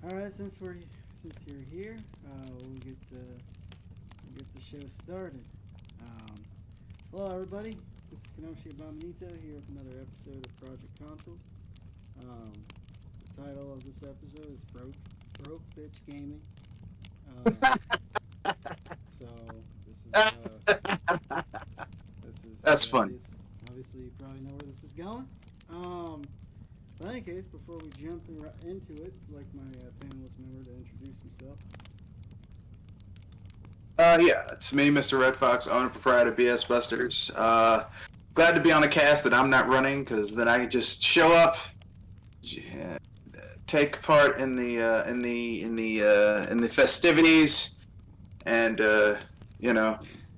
All right, since you're here, we'll get the show started. Um, Hello, everybody. This is Kenoshi Abominito here with another episode of Project Console. The title of this episode is Broke Bitch Gaming. So this is That's fun. obviously you probably know where this is going. But in any case, before we jump into it, I'd like my panelist member to introduce himself. Yeah, it's me, Mr. Red Fox, owner proprietor BS Busters. Glad to be on a cast that I'm not running, because then I can just show up, take part in the festivities, and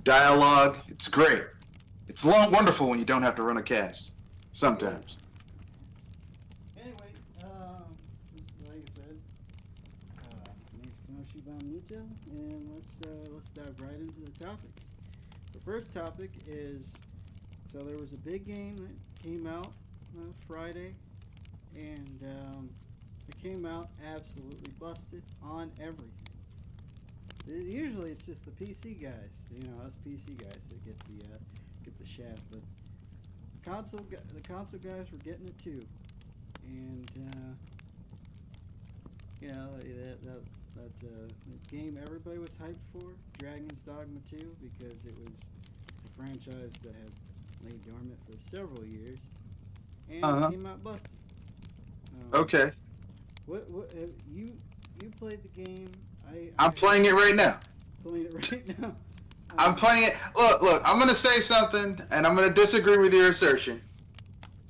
dialogue. It's great. It's wonderful when you don't have to run a cast. Sometimes. Anyway, like I said, my name's Kenoshi Abominito, and let's dive right into the topics. The first topic is, so there was a big game that came out Friday, and it came out absolutely busted on everything. Usually it's just the PC guys, us PC guys that get the shaft, but the console guys were getting it too, and that game everybody was hyped for, Dragon's Dogma 2, because it was a franchise that had laid dormant for several years, and it came out busted. Okay. What you played the game? I'm playing it right now. Playing it right now. I'm playing it. Look, I'm going to say something, and I'm going to disagree with your assertion.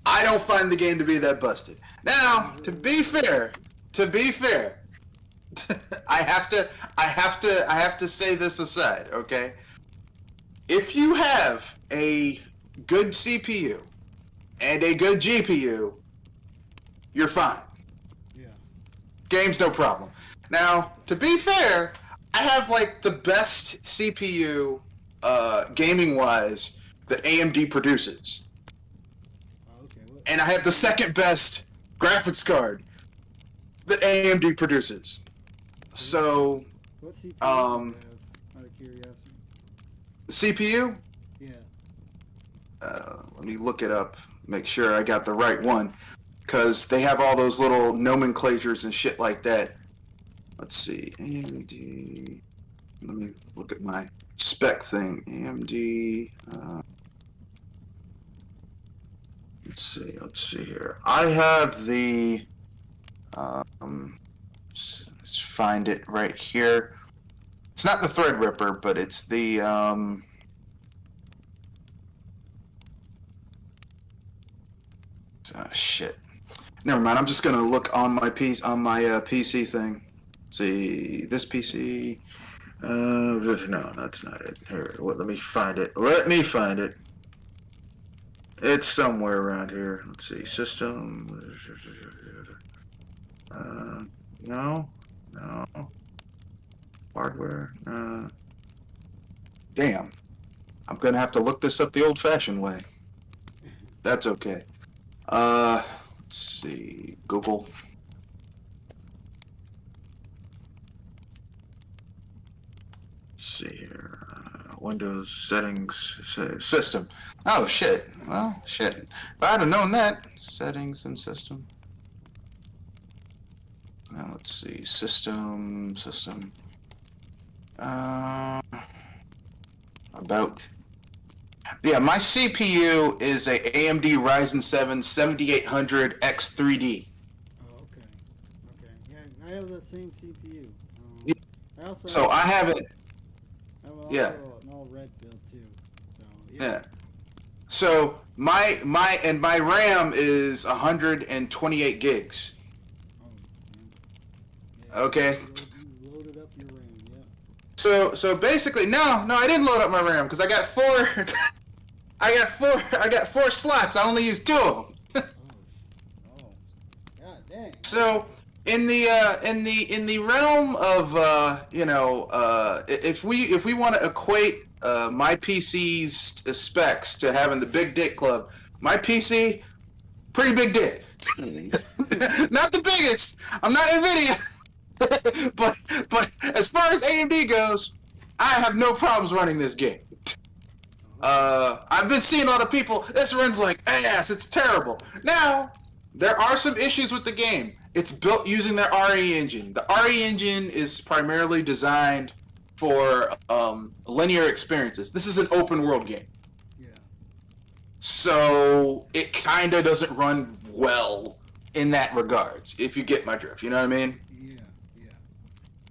I don't find the game to be that busted. Now, to be fair, I have to say this aside, okay? If you have a good CPU and a good GPU, you're fine. Yeah. Game's no problem. Now, to be fair, I have like the best CPU, gaming-wise, that AMD produces. Okay. And I have the second best graphics card that AMD produces. So, what CPU do you have, out of curiosity? CPU? Yeah. Let me look it up, make sure I got the right one, because they have all those little nomenclatures and shit like that. Let's see, AMD. Let me look at my spec thing. AMD. Let's see here. I have the. Let's find it right here. It's not the Threadripper, but it's the. Shit. Never mind. I'm just gonna look on my PC thing. See this PC. No, that's not it. Here, let me find it. It's somewhere around here. Let's see. System. No. Hardware. Damn. I'm gonna have to look this up the old-fashioned way. That's okay. Let's see. Google. See here, Windows settings system. Oh shit. Well, shit. If I'd have known that, settings and system. Now let's see, system. About. Yeah, my CPU is a AMD Ryzen 7 7800 X3D. Oh, okay. Yeah, I have that same CPU. I have it. I have Yeah. an all red build too. So Yeah. So my RAM is 128 gigs. Oh, yeah. Okay. You loaded up your RAM, yeah. So basically, no, I didn't load up my RAM because I got four. I got four slots. I only used two of them. Oh, god dang. So in the realm of if we want to equate my PC's specs to having the big dick club, my PC pretty big dick. Not the biggest. I'm not NVIDIA. but as far as AMD goes, I have no problems running this game. I've been seeing a lot of people. This runs like ass. It's terrible. Now there are some issues with the game. It's built using the RE engine. The RE engine is primarily designed for linear experiences. This is an open world game. Yeah. So it kind of doesn't run well in that regards, if you get my drift. You know what I mean?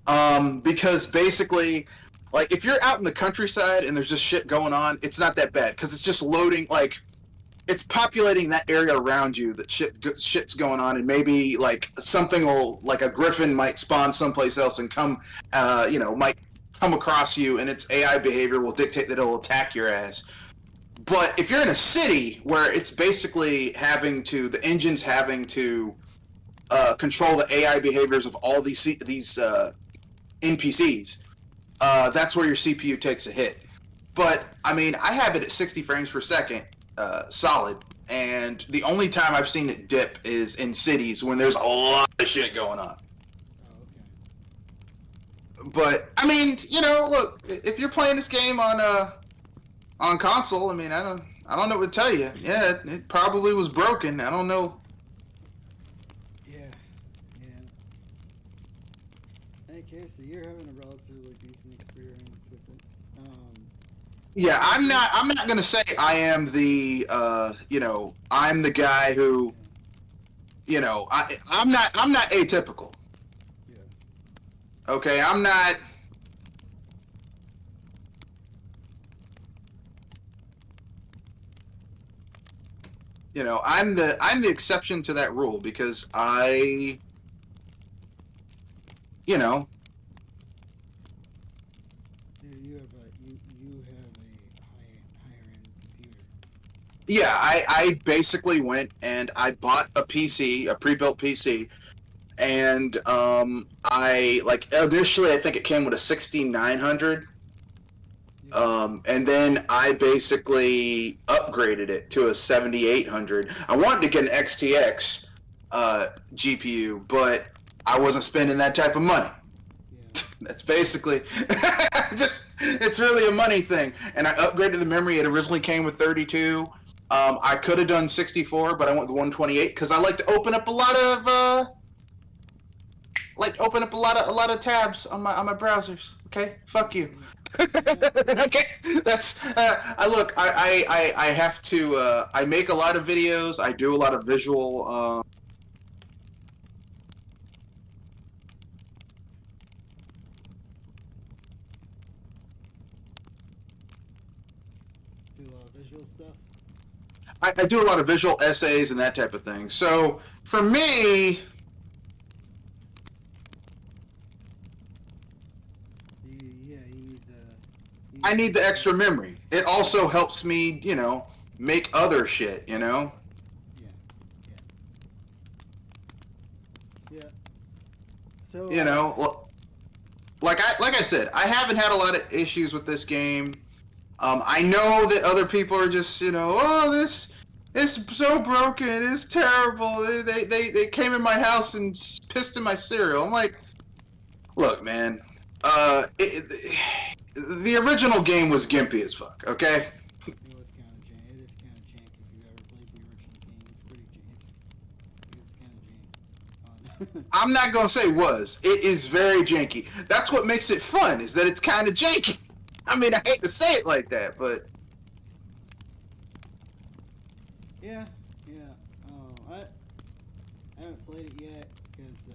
Yeah. Because basically, like, if you're out in the countryside and there's just shit going on, it's not that bad, because it's just loading, like, it's populating that area around you that shit's going on, and maybe, like, something will, like, a griffin might spawn someplace else and come, might come across you, and its AI behavior will dictate that it'll attack your ass. But if you're in a city where it's basically the engine's having to control the AI behaviors of all these NPCs, that's where your CPU takes a hit. But, I mean, I have it at 60 frames per second, solid, and the only time I've seen it dip is in cities when there's a lot of shit going on. Oh, okay. But, I mean, look, if you're playing this game on console, I mean, I don't know what to tell you. Yeah, it probably was broken. I don't know. Okay, so you're having a relatively decent experience with it. Yeah, I'm not gonna say I am the I'm the guy who, I'm not atypical. Yeah. Okay, I'm not. I'm the exception to that rule, because I. You have a higher end computer. Yeah, I basically went and I bought a PC, a pre-built PC, and I, like, initially I think it came with a 6900, and then I basically upgraded it to a 7800. I wanted to get an XTX GPU, but I wasn't spending that type of money. Yeah. That's basically it's really a money thing. And I upgraded the memory. It originally came with 32. I could have done 64, but I went with 128 because I like to open up a lot of tabs on my browsers. Okay, fuck you. Okay, that's I have to I make a lot of videos. I do a lot of visual. Do a lot of visual stuff. I do a lot of visual essays and that type of thing. So for me, I need the extra memory. It also helps me, make other shit, Yeah. So like I said, I haven't had a lot of issues with this game. I know that other people are just, oh, this is so broken. It's terrible. They came in my house and pissed in my cereal. I'm like, look, man. The original game was gimpy as fuck. Okay. It was kind of jank. It is kind of jank if you ever played the original game. It's pretty jank. It's kind of jank. I'm not gonna say was. It is very janky. That's what makes it fun. Is that it's kind of janky. I mean, I hate to say it like that, but Yeah. I haven't played it yet because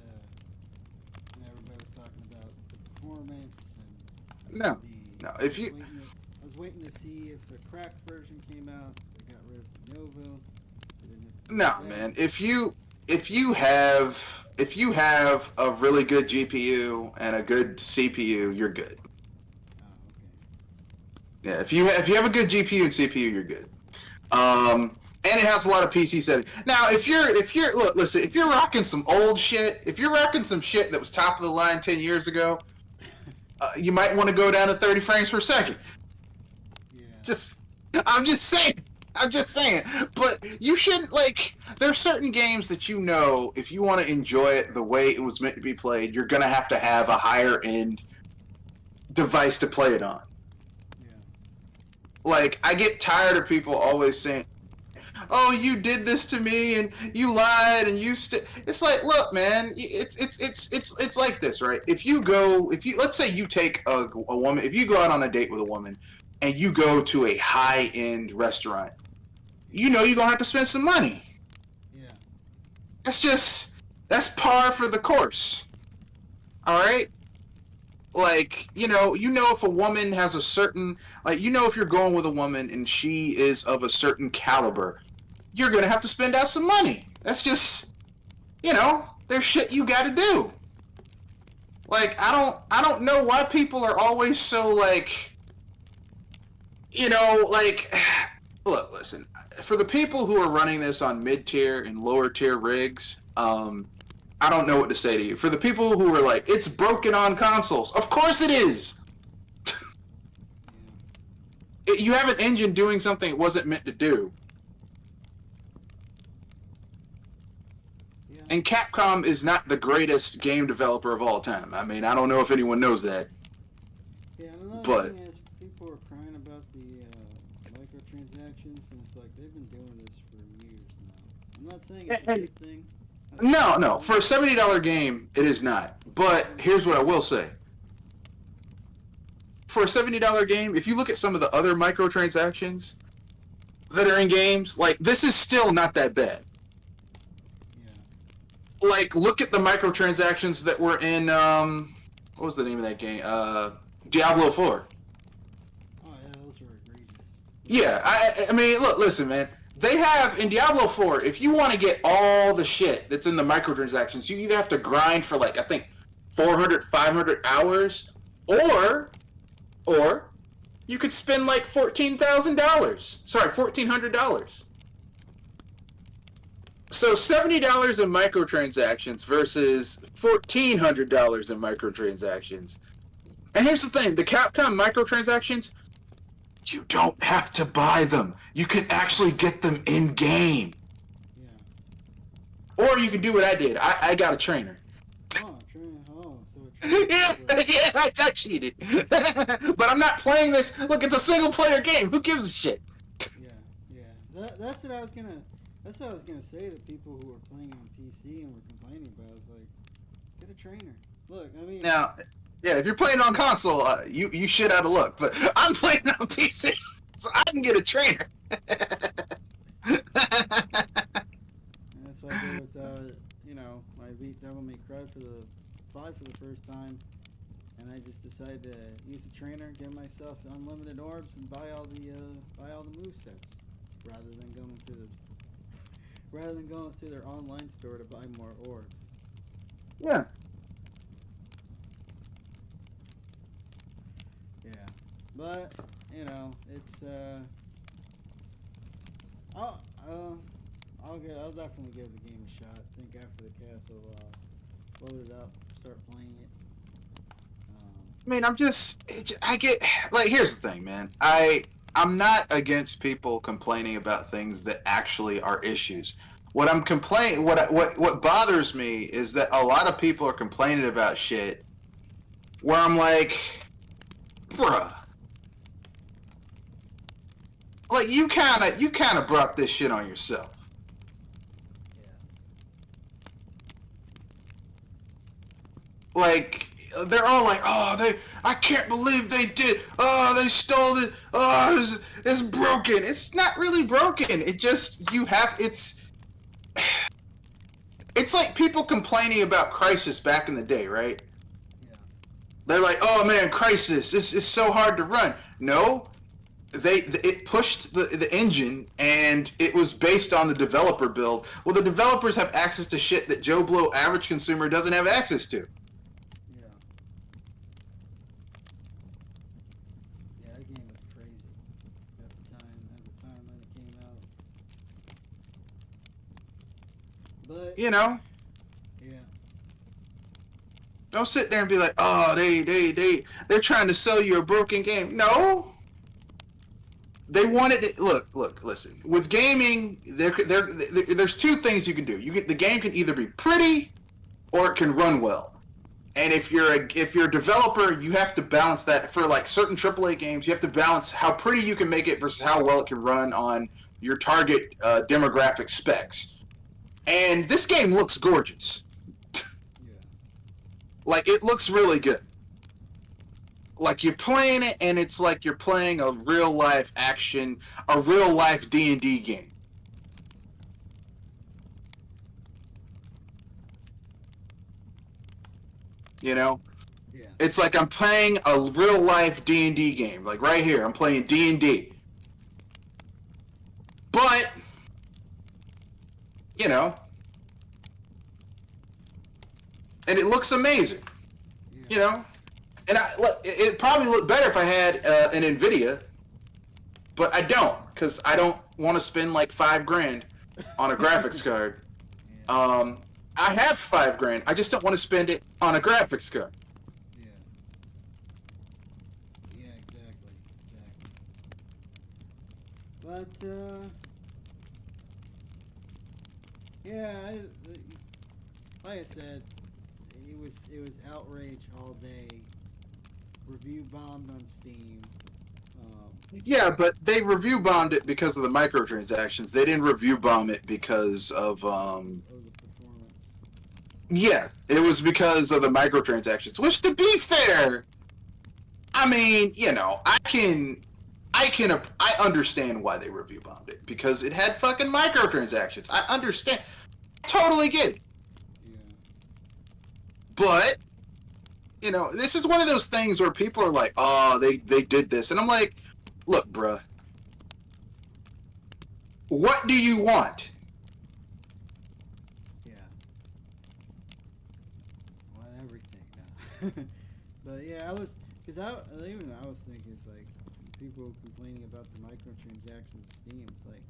everybody was talking about the performance and no. I was waiting to see if the cracked version came out. They got rid of the Novo. No, man. If you have a really good GPU and a good CPU, you're good. Oh, okay. Yeah, if you have a good GPU and CPU, you're good. And it has a lot of PC settings. Now, if you're rocking some old shit, if you're rocking some shit that was top of the line 10 years ago, you might want to go down to 30 frames per second. Yeah. I'm just saying. I'm just saying. But you shouldn't, like, there's certain games that you know, if you want to enjoy it the way it was meant to be played, you're going to have a higher end device to play it on. Yeah. Like, I get tired of people always saying, "Oh, you did this to me, and you lied, and you It's like, look, man, it's like this, right? If you let's say you take a woman, if you go out on a date with a woman, and you go to a high end restaurant, you know you're gonna have to spend some money. Yeah. That's par for the course. All right. Like, if a woman has a certain, like, if you're going with a woman and she is of a certain caliber, you're gonna have to spend out some money. That's just, there's shit you gotta do. Like, I don't know why people are always so, like, like, look, listen, for the people who are running this on mid-tier and lower-tier rigs, I don't know what to say to you. For the people who are like, it's broken on consoles, of course it is! You have an engine doing something it wasn't meant to do. Yeah. And Capcom is not the greatest game developer of all time. I mean, I don't know if anyone knows that. Yeah, and another But thing is, people are crying about the microtransactions, and it's like, they've been doing this for years now. I'm not saying it's a good thing. no, for a $70 game, it is not. But here's what I will say. For a $70 game, if you look at some of the other microtransactions that are in games, like, this is still not that bad. Yeah. Like, look at the microtransactions that were in, what was the name of that game? Diablo 4. Oh yeah, those were egregious. Yeah, I mean, listen, man. They have, in Diablo 4, if you want to get all the shit that's in the microtransactions, you either have to grind for, like, I think, 400, 500 hours, or you could spend, like, $14,000. Sorry, $1,400. So $70 in microtransactions versus $1,400 in microtransactions. And here's the thing, the Capcom microtransactions, you don't have to buy them. You can actually get them in-game. Yeah. Or you can do what I did. I got a trainer. Oh, so a trainer. yeah, I cheated. But I'm not playing this. Look, it's a single-player game. Who gives a shit? Yeah. That's what I was gonna say to people who were playing on PC and were complaining about. I was like, get a trainer. Look, I mean. Now, yeah, if you're playing on console, you shit out of luck. But I'm playing on PC, so I can get a trainer. And that's why I did with, I beat Devil May Cry for the 5 for the first time, and I just decided to use a trainer, give myself unlimited orbs, and buy all the movesets, rather than going to their online store to buy more orbs. Yeah. Yeah, but it's I'll definitely give the game a shot. I think after the cast will load it up, start playing it. I mean, I get, like, here's the thing, man. I'm not against people complaining about things that actually are issues. What bothers me is that a lot of people are complaining about shit where I'm like, bruh. Like, you kind of brought this shit on yourself. Yeah. Like, they're all like, oh, I can't believe they did. Oh, they stole it. Oh, it's broken. It's not really broken. It just, it's like people complaining about Crysis back in the day, right? Yeah. They're like, oh man, Crysis, this is so hard to run. No, it pushed the engine, and it was based on the developer build. Well, the developers have access to shit that Joe Blow average consumer doesn't have access to. Yeah. Yeah, that game was crazy at the time when it came out. But Yeah. Don't sit there and be like, oh, they're trying to sell you a broken game. No. They wanted it. Look, listen. With gaming, there's two things you can do. The game can either be pretty or it can run well. And if you're a developer, you have to balance that for like certain AAA games. You have to balance how pretty you can make it versus how well it can run on your target demographic specs. And this game looks gorgeous. Yeah. Like it looks really good. Like you're playing it, and it's like you're playing a real life action, a real life D&D game. You know, Yeah. it's like I'm playing a real life D&D game. Like right here, I'm playing D&D. But you know, and it looks amazing. Yeah. You know, and it probably looked better if I had an NVIDIA, but I don't, because I don't want to spend like $5,000 on a graphics card. Yeah. I have $5,000. I just don't want to spend it on a graphics card. Yeah. Yeah. Exactly. Exactly. But yeah, like I said, it was outrage all day. Review bombed on Steam. Yeah, but they review bombed it because of the microtransactions. They didn't review bomb it because of The performance. yeah, it was because of the microtransactions. Which, to be fair, I mean, you know, I understand why they review bombed it, because it had fucking microtransactions. I understand, totally get it. Yeah. But you know, this is one of those things where people are like, "Oh, they did this," and I'm like, "Look, bruh, what do you want?" Yeah. Want everything now. But yeah, I was, because even I was thinking, it's like people complaining about the microtransactions in Steam. It's like,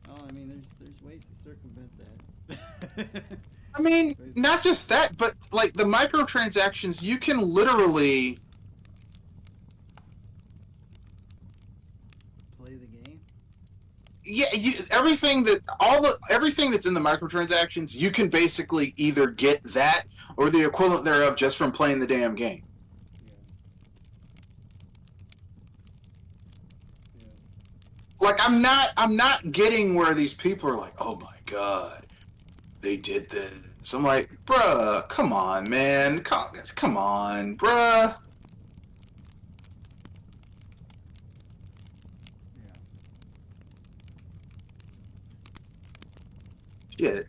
oh, I mean, there's ways to circumvent that. I mean, not just that, but like the microtransactions, you can literally Play the game. yeah, everything that's in the microtransactions, you can basically either get that or the equivalent thereof just from playing the damn game. Yeah. Yeah. Like I'm not getting where these people are like, "Oh my god, they did this." I'm like, "Bruh, come on, man. Come on, bruh." Yeah. Shit.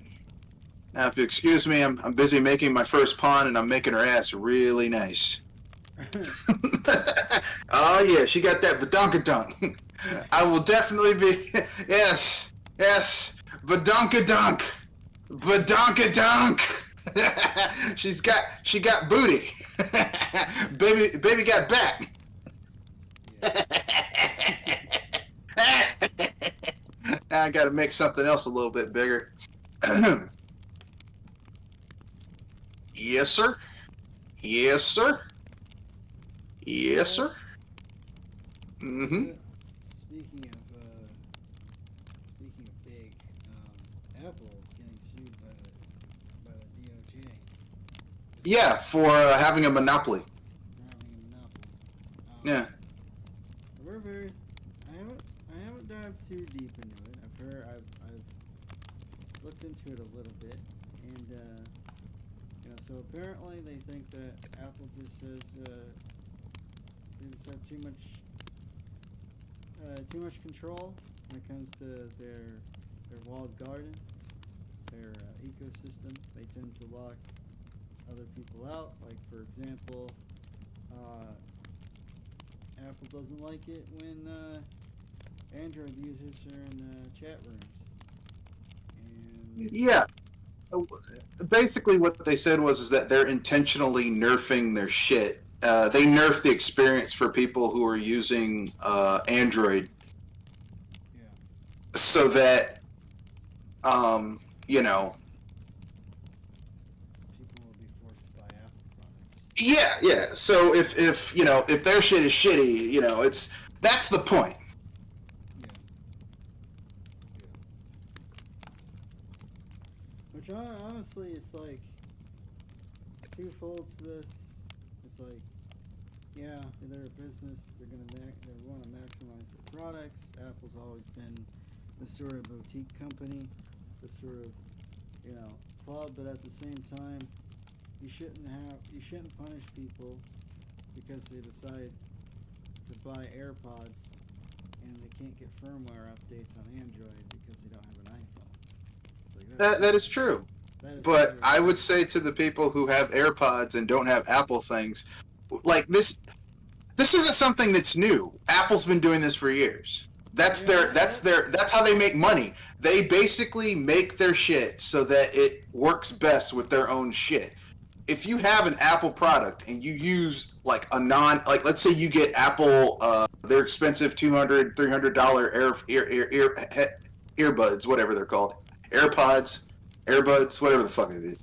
Now, if you excuse me, I'm busy making my first pawn, and I'm making her ass really nice. Oh yeah, she got that badonkadunk. I will definitely be yes, badonkadunk, badonkadunk. She got booty. baby got back. Now I got to make something else a little bit bigger. Yes, sir. Yes, sir. Yes, sir. Mm-hmm. Speaking of big, Apple is getting sued by the DOJ. Yeah, for having a monopoly. For having a monopoly. Yeah. We're very. I haven't dived too deep into it. I've looked into it a little bit, and you know, so apparently they think that Apple just has they just have too much control when it comes to their walled garden, their ecosystem. They tend to lock other people out. Like, for example, Apple doesn't like it when Android users are in chat rooms. And Yeah. Basically, what they said was that they're intentionally nerfing their shit. They nerfed the experience for people who are using Android, yeah, so that you know. people will be forced to buy Apple products. Yeah. So if you know, if their shit is shitty, you know, that's the point. honestly, it's like two folds to this. It's like, yeah, they're a business. They want to maximize their products. Apple's always been this sort of boutique company, this sort of, you know, club. But at the same time, you shouldn't punish people because they decide to buy AirPods and they can't get firmware updates on Android because they don't have an iPhone. Like That is true. That is But true. I would say to the people who have AirPods and don't have Apple things, like this isn't something that's new. Apple's been doing this for years. That's how they make money. They basically make their shit so that it works best with their own shit. If you have an Apple product and you use like let's say you get Apple their expensive $200-$300 earbuds, whatever they're called, AirPods, whatever the fuck it is,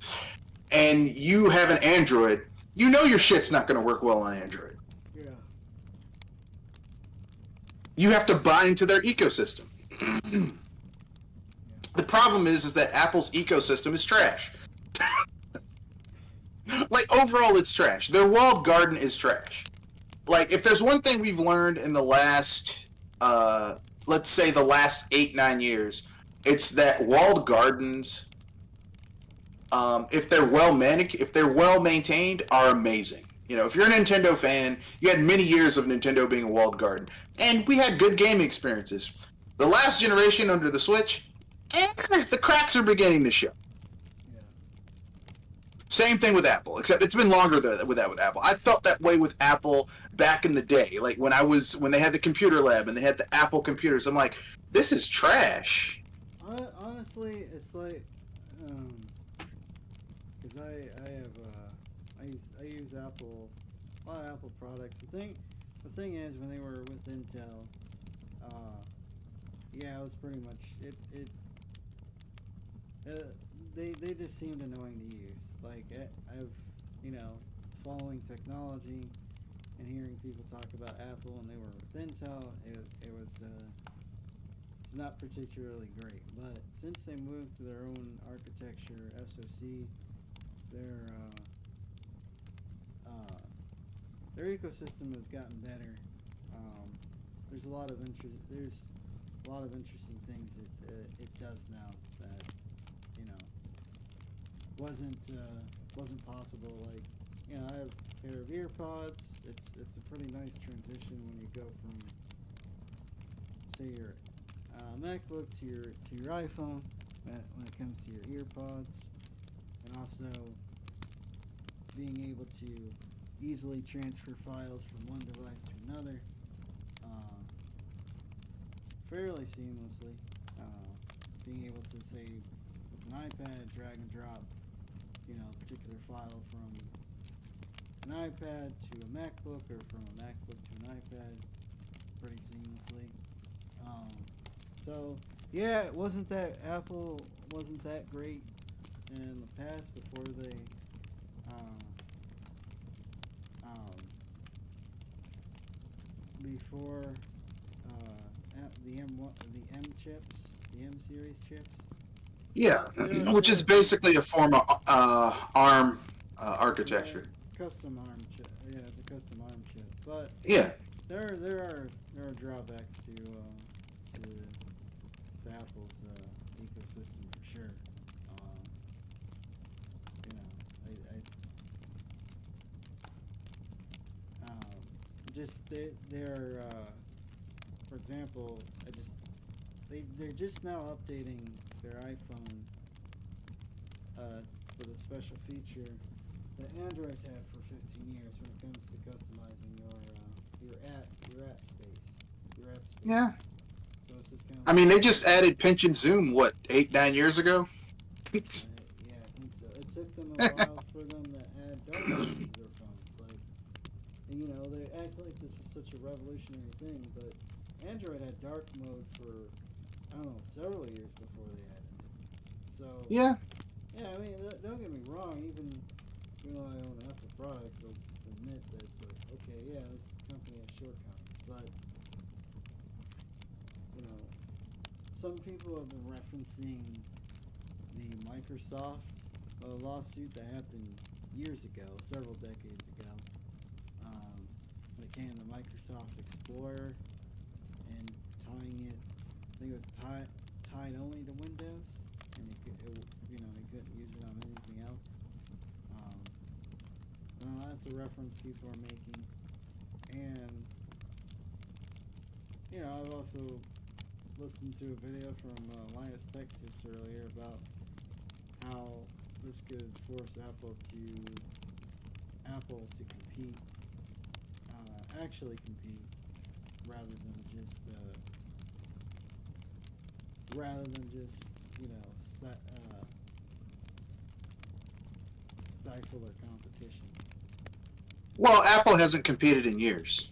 and you have an Android, you know your shit's not going to work well on Android. Yeah. You have to buy into their ecosystem. The problem is that Apple's ecosystem is trash. Like, overall, it's trash. Their walled garden is trash. Like, if there's one thing we've learned in the last, let's say the last 8-9 years, it's that walled gardens, if they're well maintained, are amazing. You know, if you're a Nintendo fan, you had many years of Nintendo being a walled garden, and we had good gaming experiences. The last generation under the Switch, the cracks are beginning to show. Yeah. Same thing with Apple, except it's been longer with Apple. I felt that way with Apple back in the day, like when they had the computer lab and they had the Apple computers. I'm like, this is trash. Honestly, it's like, because I use Apple, a lot of Apple products. The thing is, when they were with Intel, yeah, it was pretty much they just seemed annoying to use. Like, I've, you know, following technology and hearing people talk about Apple when they were with Intel, it was it's not particularly great. But since they moved to their own architecture, SoC, their ecosystem has gotten better. There's a lot of interesting things it does now that, you know, wasn't possible. Like, you know, I have a pair of earpods. It's a pretty nice transition when you go from, say, your MacBook to your iPhone when it comes to your earpods, and also being able to easily transfer files from one device to another fairly seamlessly. Being able to, say, with an iPad, drag and drop, you know, a particular file from an iPad to a MacBook, or from a MacBook to an iPad pretty seamlessly. So yeah, Apple wasn't that great in the past before they before the M chips, the M series chips. Yeah, which is basically a form of ARM architecture. Custom ARM chip. Yeah, it's a custom ARM chip. But yeah, there are drawbacks to Apple's ecosystem for sure. You know, just they're for example, they're just now updating their iPhone with a special feature that Android's had for 15 years when it comes to customizing your app space. Yeah. So it's just kind of. I mean, they just added pinch and zoom, what, 8-9 years ago? Yeah, I think so. It took them a while for them to add dark mode to their phones. Like, you know, they act like this is such a revolutionary thing, but Android had dark mode for, I don't know, several years before they added it. So Yeah. I mean, don't get me wrong. Even though I own Apple products, I'll admit that it's like, okay, yeah, this company has shortcomings, but you know, some people have been referencing the Microsoft a lawsuit that happened years ago, several decades ago. When it came to Microsoft Explorer and tying it, I think it was tied only to Windows, and you couldn't use it on anything else. That's a reference people are making, and I've also listened to a video from Linus Tech Tips earlier about how this could force Apple to compete, actually compete, rather than just stifle their competition. Well, Apple hasn't competed in years.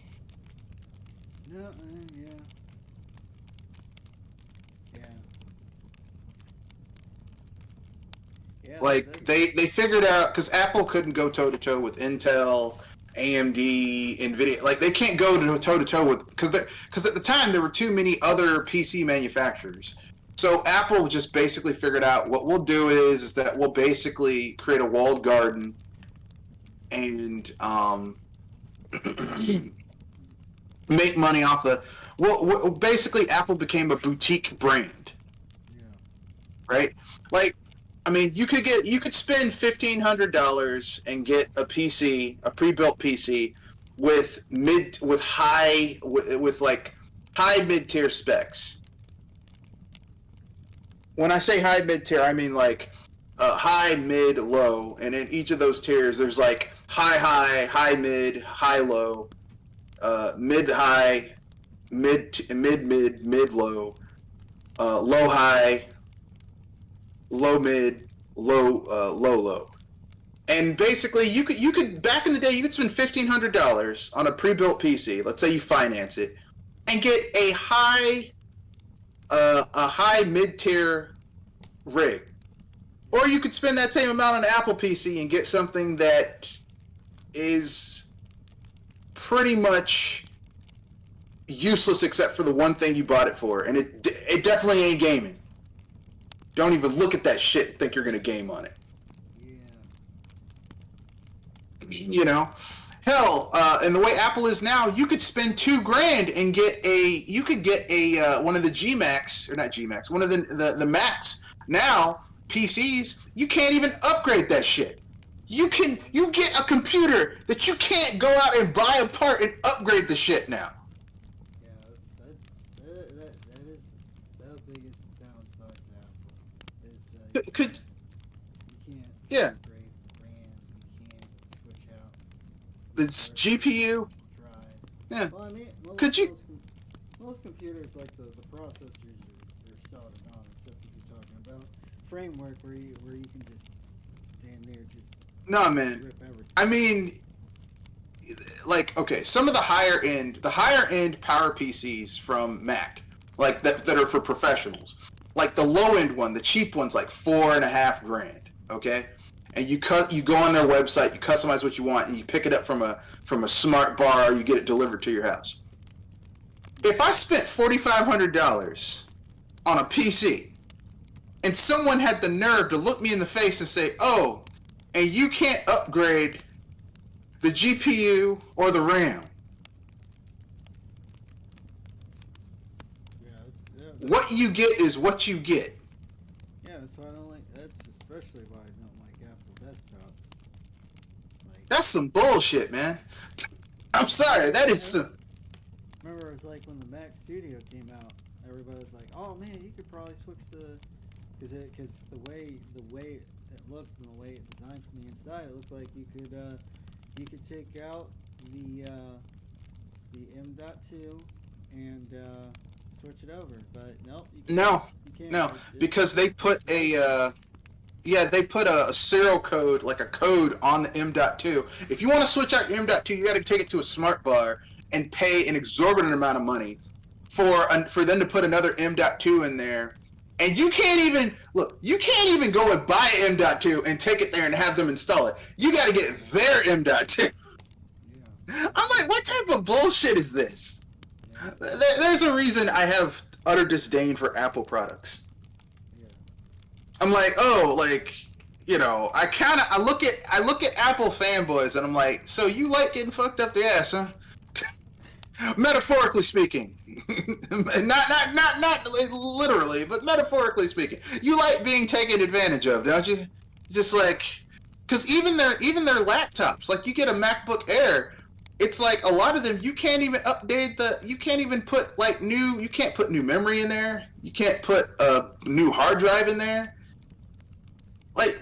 No, yeah. Yeah, Like they figured out, because Apple couldn't go toe to toe with Intel, AMD, Nvidia. Like they can't go toe to toe with, because at the time there were too many other PC manufacturers. So Apple just basically figured out what we'll do is that we'll basically create a walled garden and make money off the. Well, basically Apple became a boutique brand, yeah, right? Like, I mean, you could spend $1,500 and get a PC, a pre-built PC with high mid tier specs. When I say high mid tier, I mean like high, mid, low, and in each of those tiers, there's like high mid, high low, mid high, mid low, low high, low mid, low. And basically, you could back in the day, you could spend $1,500 on a pre-built PC. Let's say you finance it, and get a high mid-tier rig. Or you could spend that same amount on an Apple PC and get something that is pretty much useless except for the one thing you bought it for, and it definitely ain't gaming. Don't even look at that shit and think you're gonna game on it. Yeah. Hell, and the way Apple is now, you could spend $2,000 and get one of the G Max, or not G Max, one of the Max now PCs. You can't even upgrade that shit. You get a computer that you can't go out and buy a part and upgrade the shit now. Yeah, that is the biggest downside to Apple. Is Could you can't yeah. upgrade RAM, you can't switch out It's GPU. drive. Yeah. Well, I mean, most computers, like the processors are soldered on, except if you're talking about framework where you can just damn near just No, man. rip everything. I mean, like, okay, some of the higher end power PCs from Mac, like that are for professionals, like the low end one, the cheap one's like $4,500. Okay, and you go on their website, you customize what you want, and you pick it up from a smart bar, or you get it delivered to your house. If I spent $4,500 on a PC, and someone had the nerve to look me in the face and say, "Oh, and you can't upgrade the GPU or the RAM," what you get is what you get. Yeah, that's why I don't like. That's especially why I don't like Apple desktops. Like, That's some bullshit, man. I'm sorry, that is some. remember, it was like when the Mac Studio came out. Everybody was like, "Oh man, you could probably switch because the way it looked and the way it designed from the inside, it looked like you could take out the M.2 and switch it over, but nope, you can't. No, because they put a serial code, like a code on the M.2. If you want to switch out your M.2, you got to take it to a smart bar and pay an exorbitant amount of money for them to put another M.2 in there. And you can't even go and buy an M.2 and take it there and have them install it. You got to get their M.2. Yeah. I'm like, what type of bullshit is this? There's a reason I have utter disdain for Apple products. Yeah. I'm like, oh, like, I look at Apple fanboys and I'm like, so you like getting fucked up the ass, huh? Metaphorically speaking, not literally, but metaphorically speaking, you like being taken advantage of, don't you? Just like, because even their laptops, like you get a MacBook Air, it's like a lot of them you can't even you can't even put like you can't put new memory in there, you can't put a new hard drive in there. Like,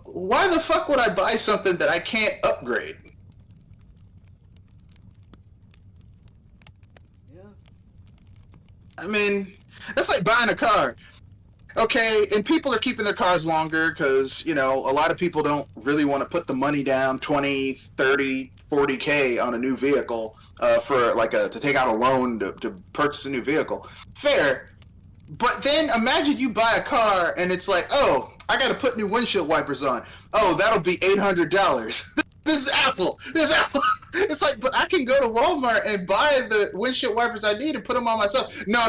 why the fuck would I buy something that I can't upgrade? I mean, that's like buying a car. Okay, and people are keeping their cars longer because, a lot of people don't really want to put the money down, 20, 30, 40K on a new vehicle for to take out a loan to purchase a new vehicle. Fair. But then imagine you buy a car and it's like, oh, I got to put new windshield wipers on. Oh, that'll be $800. This is Apple. It's like, but I can go to Walmart and buy the windshield wipers I need and put them on myself. No.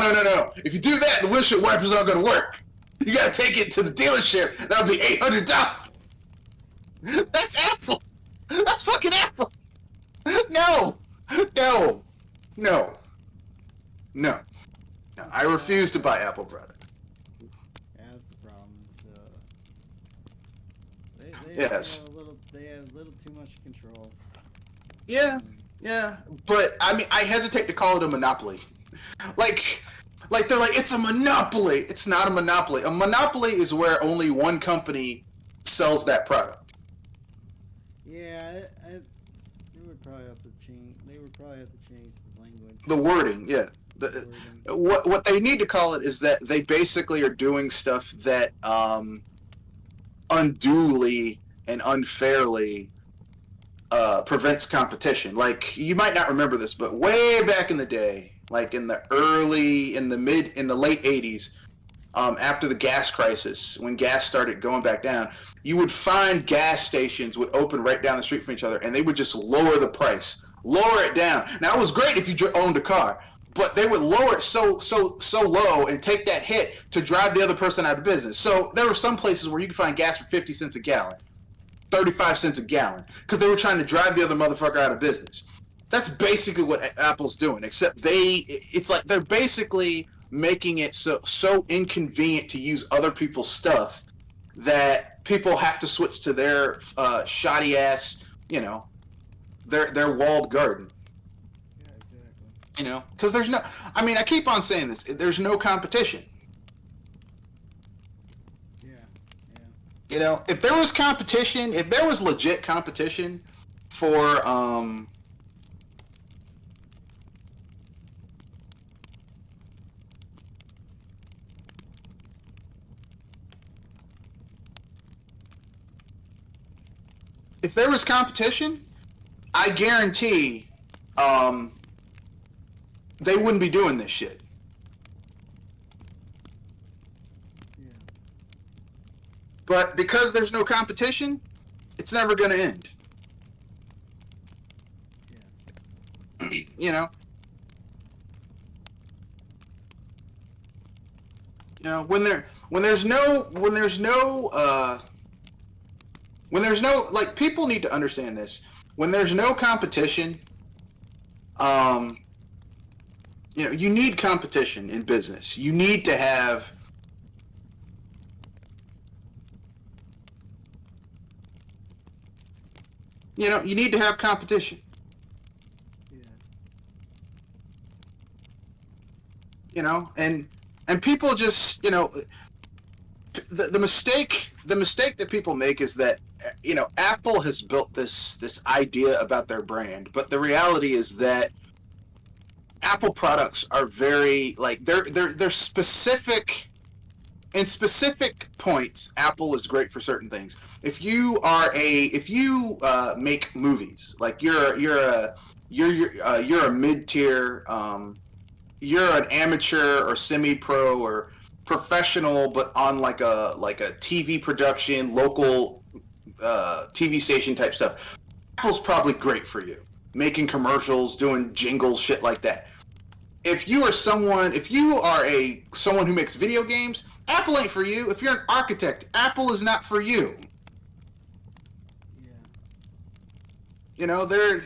If you do that, the windshield wipers aren't going to work. You got to take it to the dealership. That'll be $800. That's Apple. That's fucking Apple. No. I refuse to buy Apple products. That's the problem. Yes. They have a little too much control. Yeah. But I hesitate to call it a monopoly. Like they're like, it's a monopoly. It's not a monopoly. A monopoly is where only one company sells that product. Yeah, they would probably have to change. They would probably have to change the language. The wording, yeah. What they need to call it is that they basically are doing stuff that unduly and unfairly prevents competition. Like, you might not remember this, but way back in the day, like in the late 80s, after the gas crisis, when gas started going back down, you would find gas stations would open right down the street from each other, and they would just lower the price, lower it down. Now, it was great if you owned a car, but they would lower it so low and take that hit to drive the other person out of business. So there were some places where you could find gas for 50 cents a gallon, 35 cents a gallon, because they were trying to drive the other motherfucker out of business. That's basically what Apple's doing, except it's like they're basically making it so inconvenient to use other people's stuff that people have to switch to their shoddy ass, their walled garden. Yeah, exactly. Because there's no, I keep on saying this, there's no competition. Yeah. If there was competition, if there was legit competition for, if there was competition, I guarantee they wouldn't be doing this shit. Yeah. But because there's no competition, it's never going to end. Yeah. When there's no like, people need to understand this. When there's no competition, you need competition in business. You need to have you need to have competition. Yeah. And people just, the mistake that people make is that, Apple has built this idea about their brand, but the reality is that Apple products are very, like, they're specific. In specific points, Apple is great for certain things. If you make movies, like you're a mid-tier, you're an amateur or semi-pro or professional, but on like a TV production, local TV station type stuff, Apple's probably great for you. Making commercials, doing jingles, shit like that. If you are someone who makes video games, Apple ain't for you. If you're an architect, Apple is not for you. They're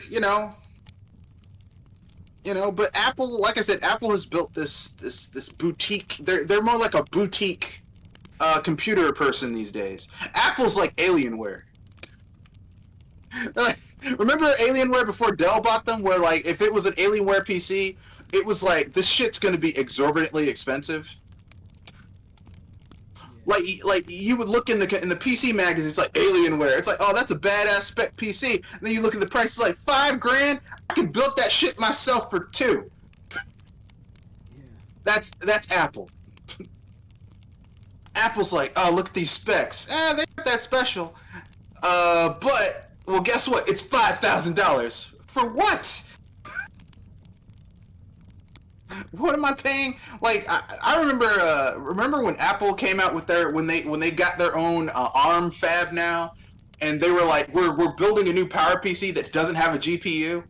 but Apple, like I said, Apple has built this boutique. They're more like a boutique computer person these days. Apple's like Alienware. Like, remember Alienware before Dell bought them? Where like if it was an Alienware PC, it was like this shit's going to be exorbitantly expensive. Like you would look in the PC magazine, it's like Alienware. It's like, oh, that's a badass spec PC. And then you look at the price, it's like $5,000. I can build that shit myself for $2,000. Yeah. That's Apple. Apple's like, oh, look at these specs. They aren't that special. But well, guess what? It's $5,000 for what? What am I paying? Like I remember when Apple came out with when they got their own ARM fab now, and they were like, we're building a new Power PC that doesn't have a GPU.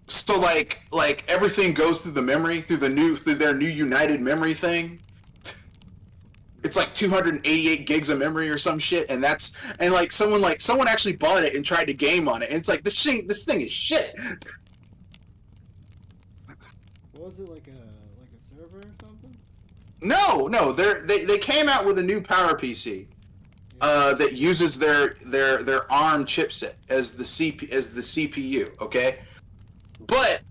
So like everything goes through the memory through their new United Memory thing. It's like 288 gigs of memory or some shit, and someone actually bought it and tried to game on it, and it's like this thing is shit. Was it like a server or something? No, they came out with a new Power PC that uses their ARM chipset as the CPU. Okay, but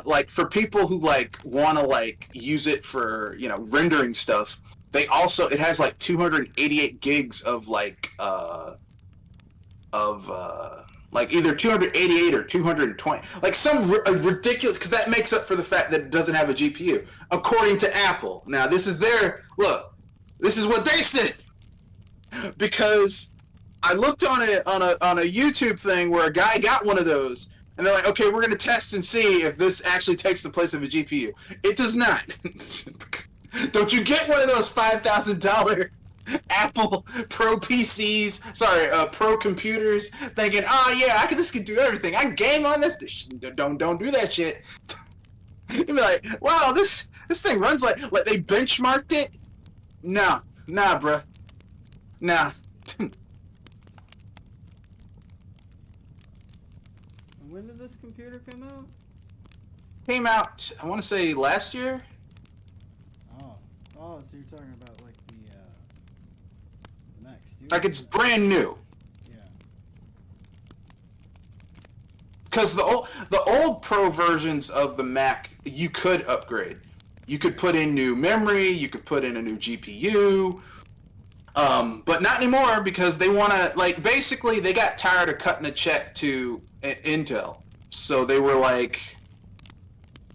like for people who like want to like use it for rendering stuff, it has like 288 gigs of like like either 288 or 220, like some ridiculous, because that makes up for the fact that it doesn't have a GPU, according to Apple. Now this is what they said, because I looked on a YouTube thing where a guy got one of those, and they're like, okay, we're going to test and see if this actually takes the place of a GPU. It does not. Don't you get one of those $5,000 Apple Pro PCs, Pro computers, thinking, oh yeah, this can do everything. I can game on this. Don't do that shit. You'd be like, wow, this thing runs like they benchmarked it. Nah, bruh. Nah. When did this computer come out? Came out, I want to say last year. Oh, so you're talking about like the Mac Studio? Like it's brand new. Yeah. Because the old Pro versions of the Mac, you could upgrade. You could put in new memory. You could put in a new GPU. But not anymore, because they want to, basically they got tired of cutting a check to Intel. So they were like,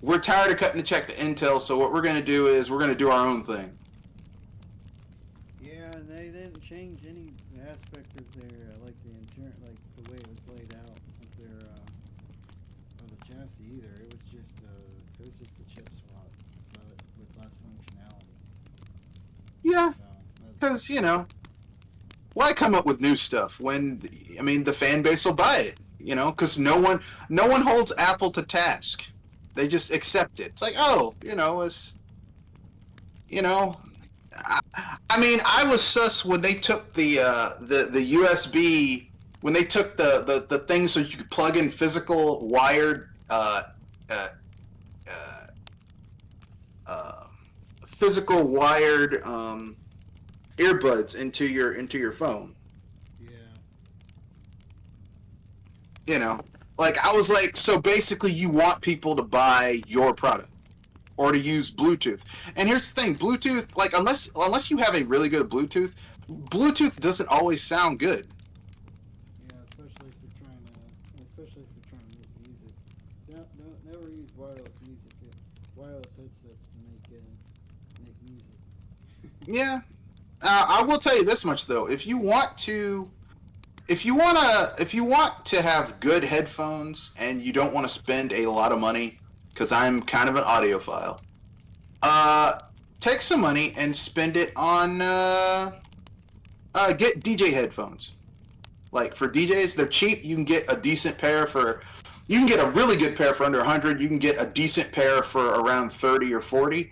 we're tired of cutting a check to Intel, so what we're going to do is we're going to do our own thing. Yeah, and they didn't change any aspect of their, the way it was laid out of their, of the chassis either. It was just a chip swap, but with less functionality. Yeah. Because, why come up with new stuff when, the fan base will buy it, because no one holds Apple to task. They just accept it. It's like, oh, it's, I was sus when they took the USB, when they took the thing so you could plug in physical wired, earbuds into your phone. Yeah. I was like, so basically you want people to buy your product or to use Bluetooth. And here's the thing, Bluetooth, unless you have a really good Bluetooth doesn't always sound good. Yeah, especially if you're trying to make music. Don't never use wireless headsets to make music. Yeah. I will tell you this much though, if you want to have good headphones and you don't want to spend a lot of money, because I'm kind of an audiophile, take some money and spend it on get DJ headphones. Like for DJs, they're cheap. You can get a decent pair you can get a really good pair for under 100. You can get a decent pair for around 30 or 40,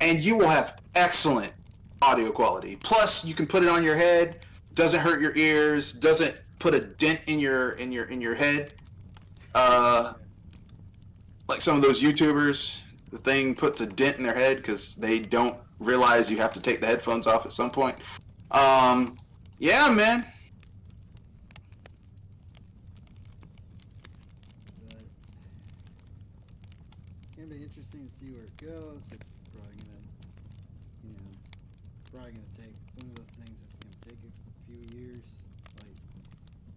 and you will have excellent audio quality. Plus, you can put it on your head. Doesn't hurt your ears. Doesn't put a dent in your head. Yeah. Like some of those YouTubers, the thing puts a dent in their head because they don't realize you have to take the headphones off at some point. Yeah, man. But it's gonna be interesting to see where it goes. It's probably gonna, you know, probably gonna take one of those things that's gonna take a few years. Like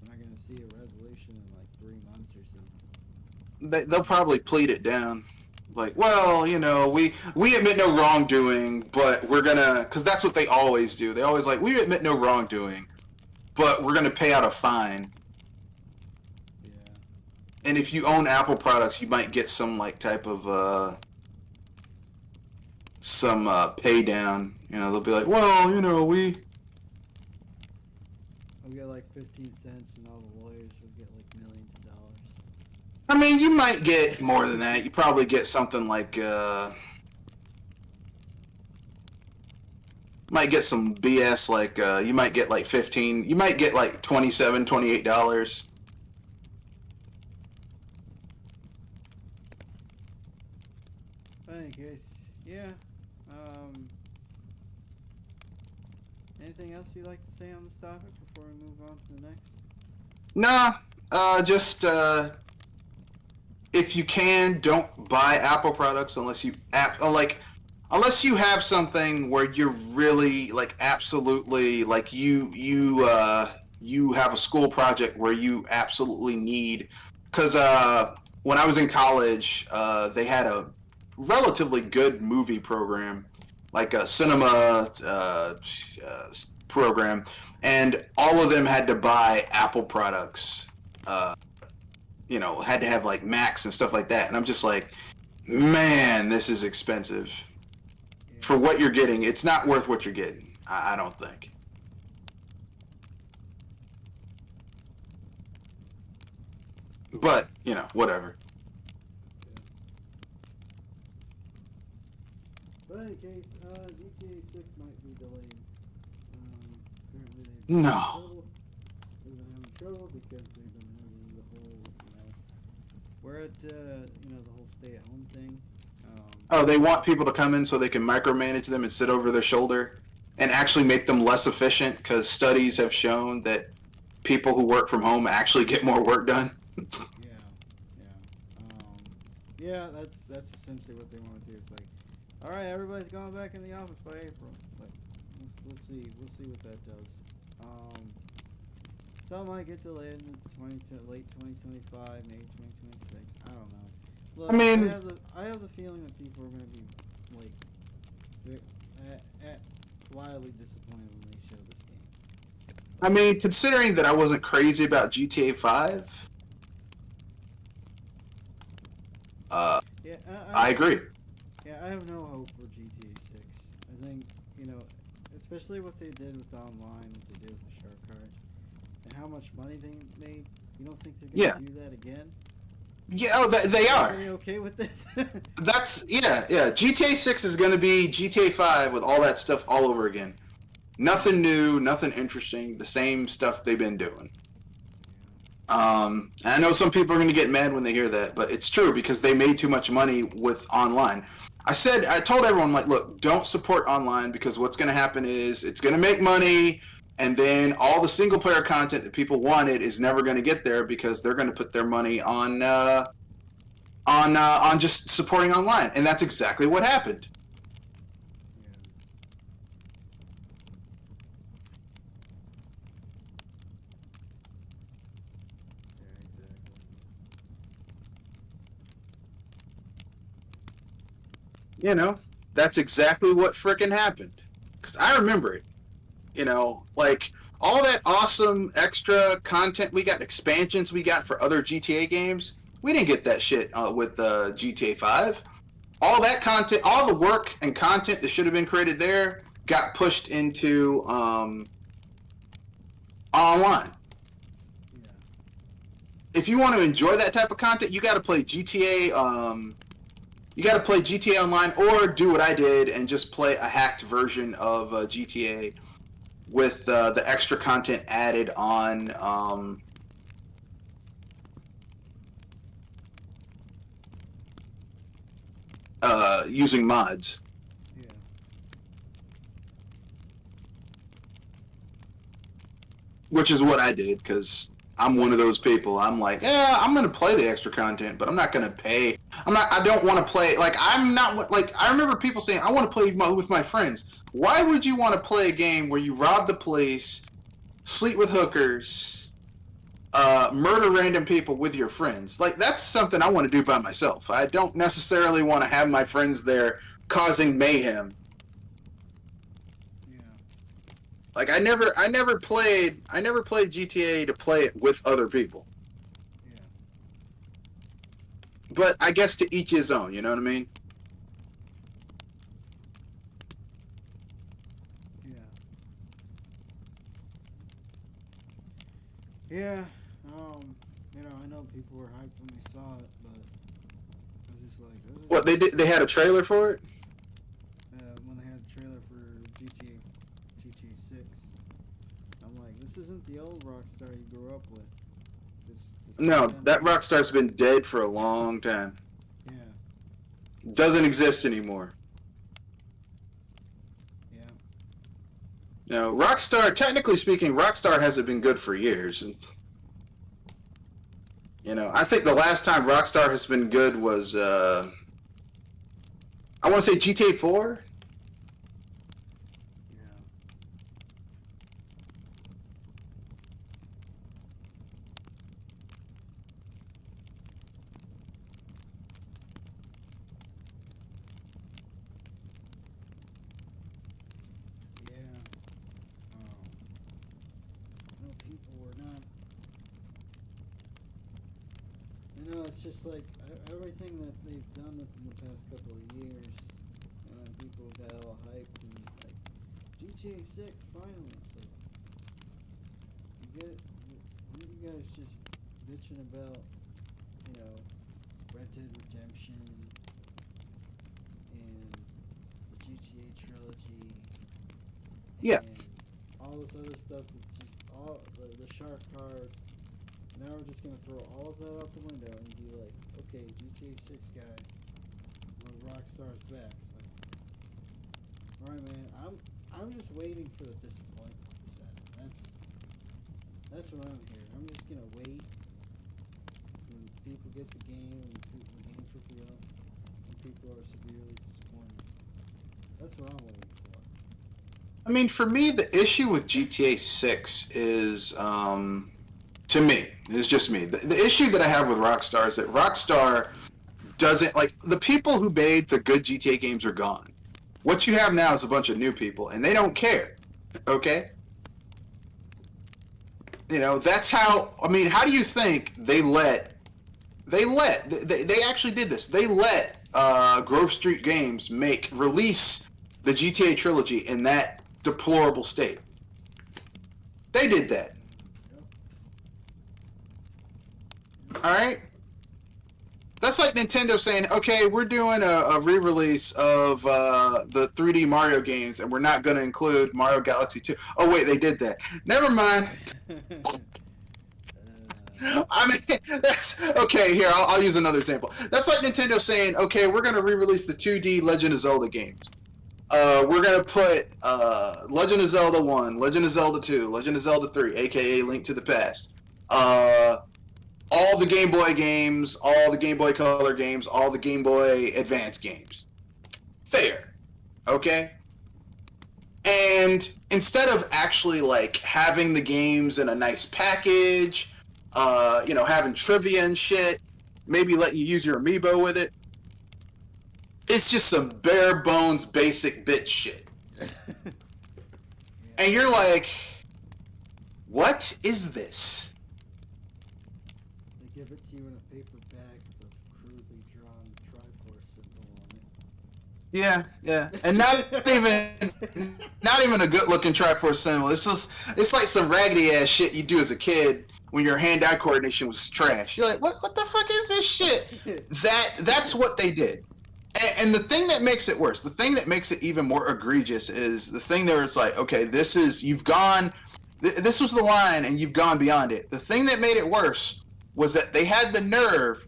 we're not gonna see a resolution in like 3 months or something. They'll probably plead it down. Like, well, we admit no wrongdoing, but we're gonna, because that's what they always do. They always like, we admit no wrongdoing, but we're gonna pay out a fine. Yeah. And if you own Apple products, you might get some like type of some pay down. They'll be like, well, we. I'll get like 15 cents, and all the lawyers will get like millions of dollars. I mean, you might get more than that. You probably get something like might get some BS like you might get like 15. You might get like $27, $28. But in any case, yeah. Anything else you'd like to say on this topic before we move on to the next? Nah, just if you can, don't buy Apple products unless you unless you have something where you're really like absolutely like you have a school project where you absolutely need, because when I was in college, they had a relatively good movie program, like a cinema program, and all of them had to buy Apple products. Had to have like Macs and stuff like that, and I'm just like, man, this is expensive. Yeah. For what you're getting, it's not worth what you're getting. I don't think. But whatever. But in any case, GTA 6 might be delayed. Apparently No. they've been having trouble because they've been having the whole, we're at, the whole stay-at-home thing. Oh, they want people to come in so they can micromanage them and sit over their shoulder and actually make them less efficient, because studies have shown that people who work from home actually get more work done. Yeah, that's essentially what they want to do. It's like, all right, everybody's going back in the office by April. It's like, we'll see what that does. So it might get delayed in late 2025, maybe 2026. I don't know. Look, I mean, I have the feeling that people are going to be like wildly disappointed when they show this game. I mean, considering that I wasn't crazy about GTA 5, Yeah, I agree. Yeah, I have no hope for GTA 6. I think, especially what they did with online, what they did with the shark cards, and how much money they made. You don't think they're going to do that again? Yeah, they are. Are you okay with this? Yeah. GTA 6 is going to be GTA 5 with all that stuff all over again. Nothing new, nothing interesting, the same stuff they've been doing. I know some people are going to get mad when they hear that, but it's true because they made too much money with online. I told everyone, like, look, don't support online, because what's going to happen is it's going to make money, and then all the single player content that people wanted is never going to get there because they're going to put their money on just supporting online, and that's exactly what happened. That's exactly what frickin' happened. Because I remember it. Like, all that awesome extra content we got, expansions we got for other GTA games, we didn't get that shit with GTA 5. All that content, all the work and content that should have been created there got pushed into online. Yeah. If you want to enjoy that type of content, you got to play GTA. You got to play GTA Online, or do what I did and just play a hacked version of GTA. with the extra content added on using mods. Yeah. Which is what I did, because I'm one of those people. I'm like, yeah, I'm gonna play the extra content, but I'm not gonna pay. I don't want to play. Like, I'm not like. I remember people saying, I want to play with my friends. Why would you want to play a game where you rob the police, sleep with hookers, murder random people with your friends? Like, that's something I want to do by myself. I don't necessarily want to have my friends there causing mayhem. Yeah. Like, I never played GTA to play it with other people. Yeah. But I guess to each his own, you know what I mean? Yeah. Yeah. I know people were hyped when they saw it, but I was just like, ugh. What they had a trailer for it? When they had a trailer for GTA 6, I'm like, this isn't the old Rockstar you grew up with. No, that Rockstar's been dead for a long time. Yeah. Doesn't exist anymore. Yeah. No, Rockstar, technically speaking, Rockstar hasn't been good for years. And, I think the last time Rockstar has been good was, I want to say GTA 4? Yeah. Yeah. I know people were not. It's just like everything that they've done within the past couple of years. People got all hyped and like GTA 6 finally. So when you guys just bitching about Red Dead Redemption and the GTA trilogy. Yeah. And all this other stuff that's just all the shark cards. Now we're just gonna throw all of that out the window and be like, okay, GTA 6 guys, Rockstar's back. So, alright, man, I'm just waiting for the disappointment to set in. That's what I'm here. I'm just gonna wait when people get the game and the game's revealed and people are severely disappointed. That's what I'm waiting for. I mean, for me, the issue with GTA 6 is, to me, it's just me. The issue that I have with Rockstar is that Rockstar doesn't, like, the people who made the good GTA games are gone. What you have now is a bunch of new people, and they don't care, okay? That's how, how do you think they actually did this. They let Grove Street Games release the GTA trilogy in that deplorable state. They did that. Alright? That's like Nintendo saying, okay, we're doing a re-release of the 3D Mario games, and we're not going to include Mario Galaxy 2. Oh, wait, they did that. Never mind. Okay, here, I'll use another example. That's like Nintendo saying, okay, we're going to re-release the 2D Legend of Zelda games. We're going to put Legend of Zelda 1, Legend of Zelda 2, Legend of Zelda 3, aka Link to the Past. All the Game Boy games, all the Game Boy Color games, all the Game Boy Advance games. Fair. Okay? And instead of actually, like, having the games in a nice package, having trivia and shit, maybe let you use your amiibo with it, it's just some bare bones basic bitch shit. Yeah. And you're like, what is this? They give it to you in a paper bag with a crudely drawn Triforce symbol on it. Yeah, and not even a good looking Triforce symbol. It's like some raggedy ass shit you do as a kid when your hand-eye coordination was trash. You're like, what the fuck is this shit? That's what they did. And the thing that makes it worse, the thing that makes it even more egregious is the thing there is like, okay, this is, you've gone, this was the line and you've gone beyond it. The thing that made it worse was that they had the nerve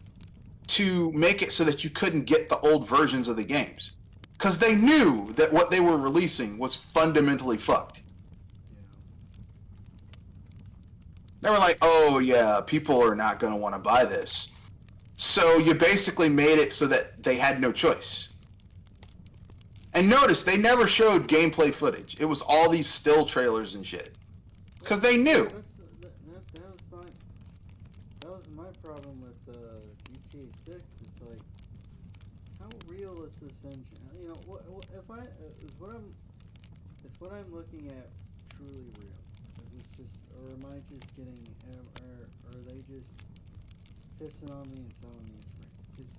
to make it so that you couldn't get the old versions of the games. Because they knew that what they were releasing was fundamentally fucked. They were like, oh yeah, people are not going to want to buy this. So you basically made it so that they had no choice. And notice, they never showed gameplay footage. It was all these still trailers and shit. Because they knew. That was my problem with GTA 6. It's like, how real is this engine? You know, is what I'm looking at truly real? Is this just, or am I just getting, or are they just pissing on me and telling me it's real? Because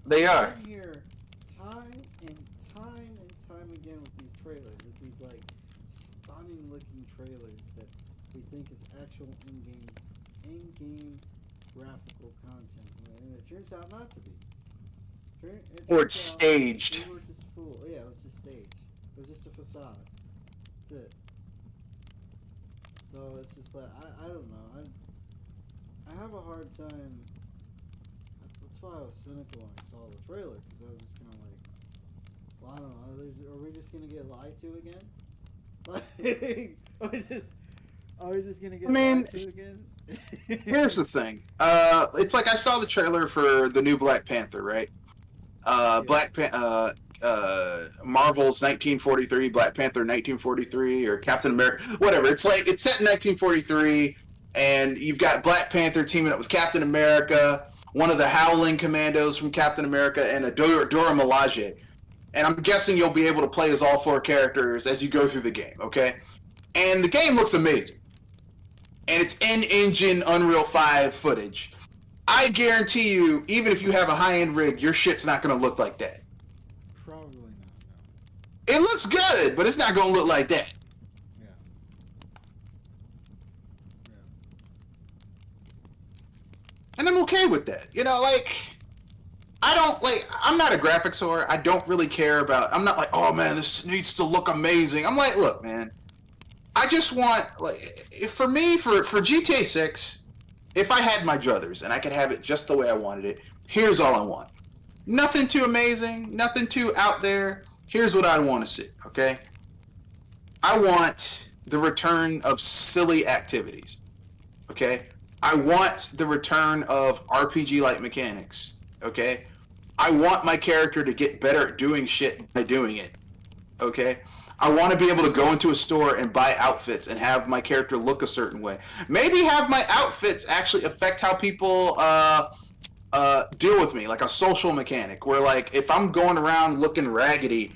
they are. I'm here time and time again with these trailers, with these like stunning looking trailers that we think is actual in-game graphical content, and it turns out not to be. Or it's staged. They were just yeah, it was just staged. It was just a facade. That's it. So it's just like I don't know. I have a hard time. That's why I was cynical when I saw the trailer, because I was just kind of like, well, I don't know. Are we just gonna get lied to again? Like, are we just gonna get lied to again? Here's the thing. It's like I saw the trailer for the new Black Panther, right? Marvel's 1943, Black Panther 1943, or Captain America, whatever. It's like, it's set in 1943, and you've got Black Panther teaming up with Captain America, one of the Howling Commandos from Captain America, and a Dora Milaje. And I'm guessing you'll be able to play as all four characters as you go through the game, okay? And the game looks amazing. And it's in-engine Unreal 5 footage. I guarantee you, even if you have a high-end rig, your shit's not going to look like that. Probably not, no. It looks good, but it's not going to look like that. Yeah. And I'm okay with that. You know, like, I'm not a graphics whore. I don't really care about, I'm not like, oh man, this needs to look amazing. I'm like, look, man, I just want, like, for me, for GTA 6, if I had my druthers and I could have it just the way I wanted it, here's all I want. Nothing too amazing, nothing too out there. Here's what I want to see, okay? I want the return of silly activities, okay? I want the return of RPG-like mechanics, okay? I want my character to get better at doing shit by doing it, okay? I want to be able to go into a store and buy outfits and have my character look a certain way. Maybe have my outfits actually affect how people deal with me, like a social mechanic, where, like, if I'm going around looking raggedy,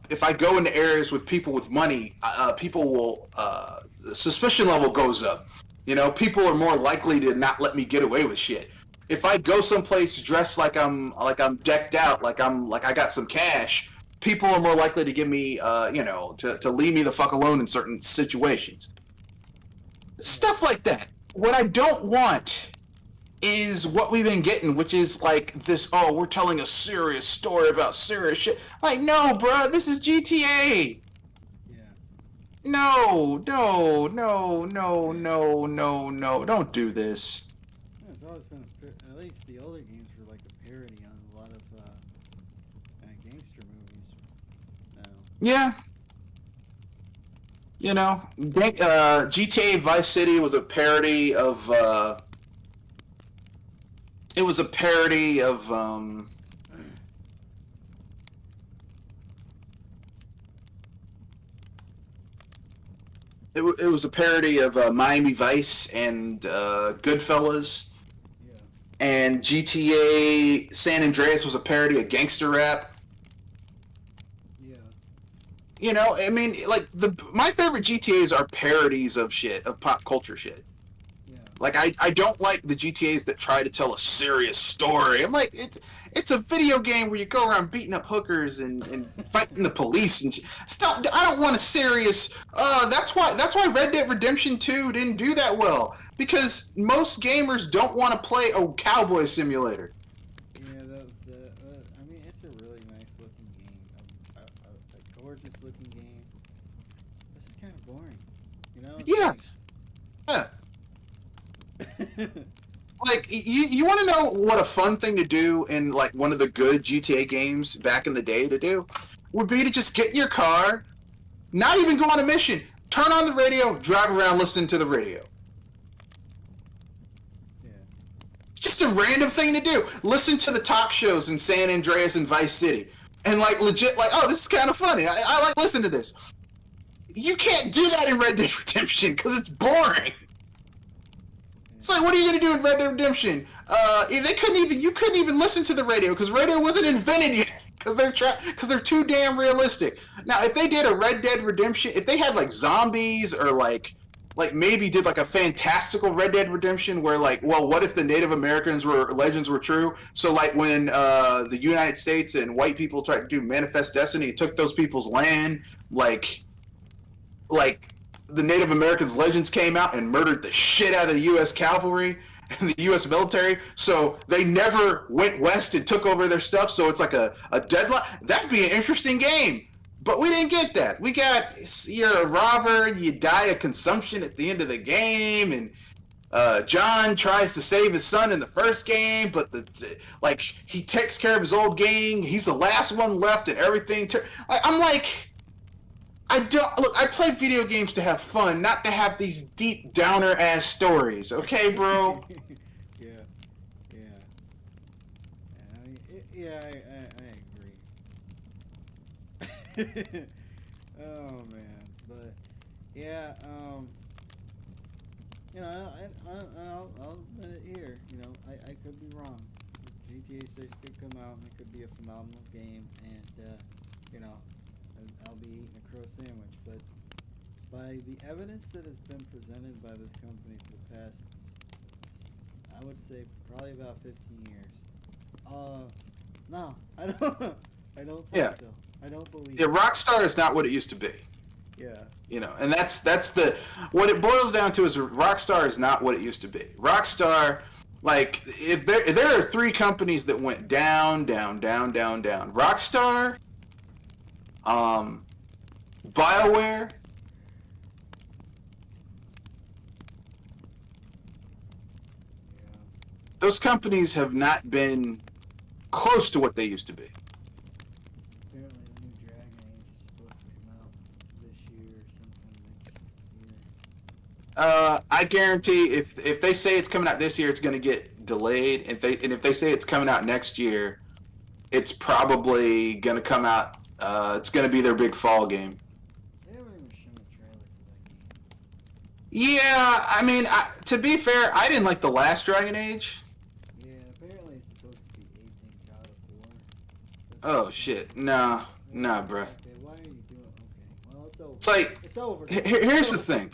if I go into areas with people with money, people will, the suspicion level goes up. You know, people are more likely to not let me get away with shit. If I go someplace dressed like I'm decked out, like I got some cash, people are more likely to give me, to leave me the fuck alone in certain situations. Stuff like that. What I don't want is what we've been getting, which is like this, oh, we're telling a serious story about serious shit. Like, no, bro, this is GTA. Yeah. No, don't do this. Yeah, it's always been at least the older games were like a parody on a lot of gangster movies. Yeah. You know, GTA Vice City was a parody of, it was a parody of, it was a parody of Miami Vice and Goodfellas. Yeah. And GTA San Andreas was a parody of gangster rap. Yeah. You know, I mean, like, my favorite GTAs are parodies of shit, of pop culture shit. Yeah. Like, I don't like the GTAs that try to tell a serious story. I'm like, it's a video game where you go around beating up hookers and fighting the police and stuff. I don't want a serious. That's why Red Dead Redemption 2 didn't do that well, because most gamers don't want to play a cowboy simulator. Yeah, I mean, it's a Yeah, yeah. saying. Like you want to know what a fun thing to do in like one of the good GTA games back in the day to do would be to just get in your car, not even go on a mission, turn on the radio, drive around, listen to the radio. Yeah. Just a random thing to do. Listen to the talk shows in San Andreas and Vice City, and like legit, like, oh, this is kind of funny. I like listening to this. You can't do that in Red Dead Redemption because it's boring. It's like, what are you gonna do in Red Dead Redemption? They couldn't even. You couldn't even listen to the radio because radio wasn't invented yet. Because they're too damn realistic. Now, if they did a Red Dead Redemption, if they had like zombies or like maybe did like a fantastical Red Dead Redemption where like, well, what if the Native Americans legends were true? So like when the United States and white people tried to do Manifest Destiny, it took those people's land, like the Native Americans legends came out and murdered the shit out of the U.S. cavalry and the U.S. military, so they never went west and took over their stuff, so it's like a deadlock. That'd be an interesting game, but we didn't get that. We got, you're a robber, you die of consumption at the end of the game, and John tries to save his son in the first game, but like he takes care of his old gang, he's the last one left, and everything. I'm like, I play video games to have fun, not to have these deep downer ass stories. Okay, bro. Yeah, yeah. I mean, I agree. Oh man, but yeah, I'll admit it here. I could be wrong. GTA 6 could come out and it could be a phenomenal game, and I'll be eating a crow sandwich. But by the evidence that has been presented by this company for the past, I would say probably about 15 years. No, I don't. I don't think Yeah. so. I don't believe. Yeah, Rockstar is not what it used to be. Yeah. And that's what it boils down to is Rockstar is not what it used to be. Rockstar, like, if there are three companies that went down, Rockstar, BioWare, those companies have not been close to what they used to be. Apparently, the new Dragon Age is supposed to come out this year or sometime next year. I guarantee if they say it's coming out this year, it's going to get delayed. If they say it's coming out next year, it's probably going to come out. It's going to be their big fall game. They haven't even shown a trailer for that game. Yeah, I mean, to be fair, I didn't like the last Dragon Age. Yeah, apparently it's supposed to be aging God of War. Oh shit, nah, bruh. Okay, why are you doing? Okay, well it's over. It's like, It's over. here's the thing.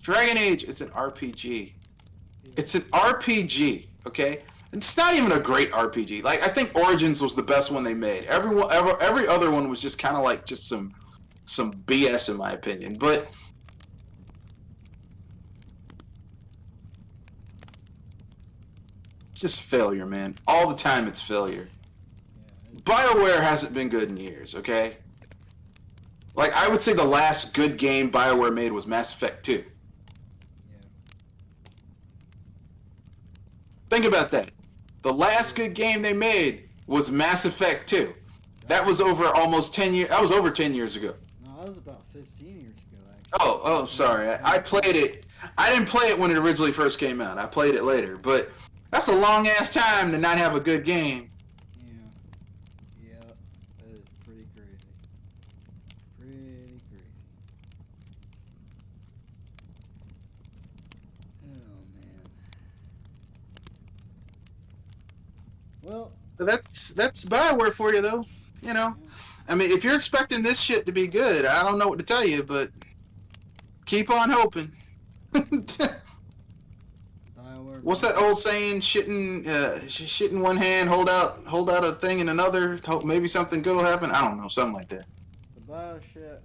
Dragon Age is an RPG. Yeah. It's an RPG, okay? It's not even a great RPG. Like, I think Origins was the best one they made. Every other one was just kind of like just some BS in my opinion. But it's just failure, man. All the time it's failure. Yeah, BioWare hasn't been good in years, okay? Like, I would say the last good game BioWare made was Mass Effect 2. yeah. Think about that. The last good game they made was Mass Effect 2. That was over almost 10 years. That was over 10 years ago. No, that was about 15 years ago, actually. Oh, sorry. I played it. I didn't play it when it originally first came out. I played it later. But that's a long ass time to not have a good game. Yeah. Yeah, that is pretty crazy. Pretty crazy. Oh, man. Well, But that's BioWare for you, though. You know, I mean, if you're expecting this shit to be good, I don't know what to tell you, but keep on hoping. BioWare. What's that old saying? Shit in one hand, hold out a thing in another. Hope maybe something good will happen. I don't know, something like that. The Bioshock,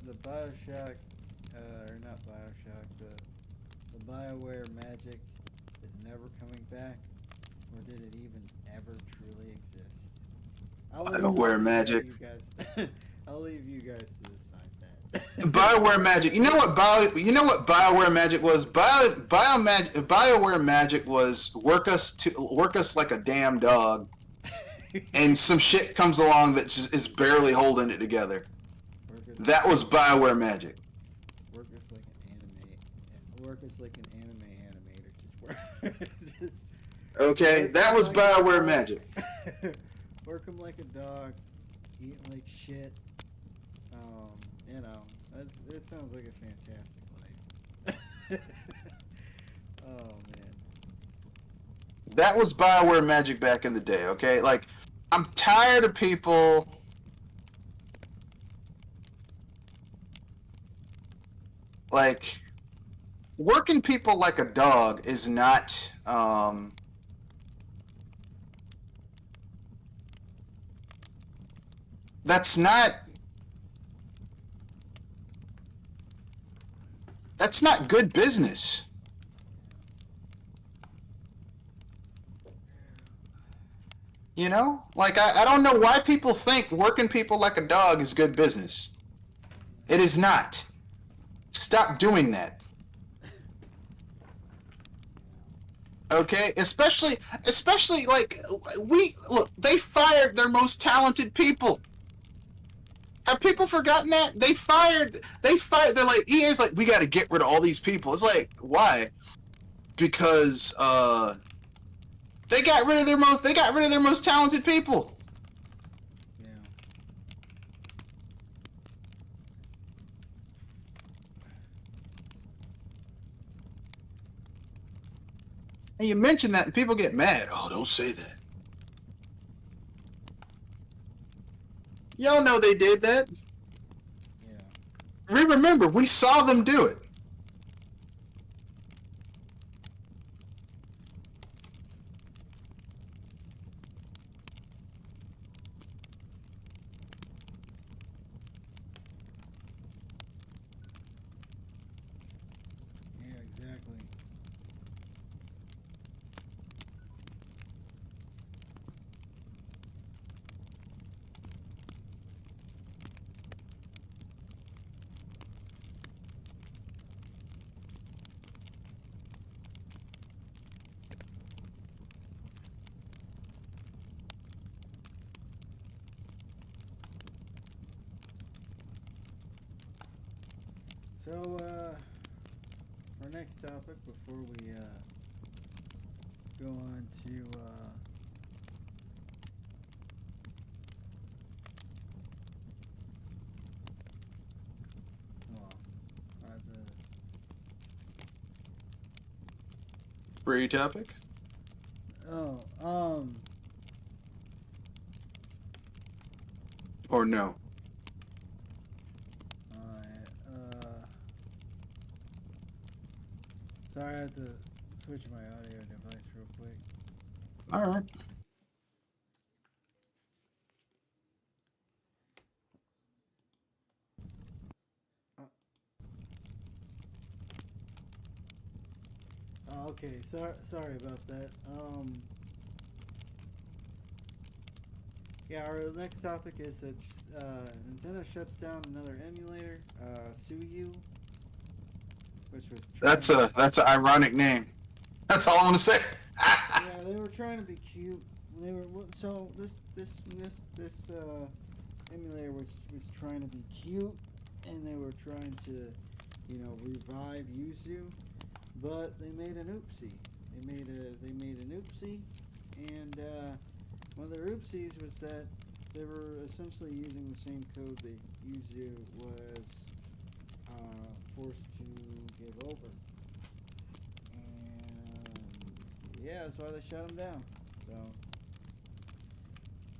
or not Bioshock, the BioWare magic is never coming back, or did it even ever truly exist? BioWare magic. You guys, I'll leave you guys to decide that. BioWare magic. You know what BioWare magic was? BioWare magic was work us like a damn dog, and some shit comes along that just is barely holding it together. That was BioWare magic. Work us like an anime. Work us like an anime animator. Just work. Just Okay, work that 'em was like BioWare magic. Work them like a dog, eat 'em like shit. You know, it sounds like a fantastic life. Oh man. That was BioWare magic back in the day. Okay, like I'm tired of people. Like working people like a dog is not. That's not. That's not good business. You know? Like, I don't know why people think working people like a dog is good business. It is not. Stop doing that. Okay? Especially like, they fired their most talented people. Have people forgotten that? They're like, EA's like, we gotta get rid of all these people. It's like, why? Because, they got rid of their most talented people. Yeah. And you mention that and people get mad. Oh, don't say that. Y'all know they did that. Yeah. Remember, we saw them do it. Yeah. Exactly. So, our next topic before we go on to well, the Free topic? oh Or no? sorry, I had to switch my audio device real quick. Alright. Okay, sorry about that. Yeah, our next topic is that Nintendo shuts down another emulator, suing, which was That's an ironic name. That's all I'm gonna say. yeah, they were trying to be cute. They were so this emulator was trying to be cute, and they were trying to, revive Yuzu, but they made an oopsie. They made an oopsie, and one of their oopsies was that they were essentially using the same code that Yuzu was forced to give over. Yeah, that's why they shut him down. So,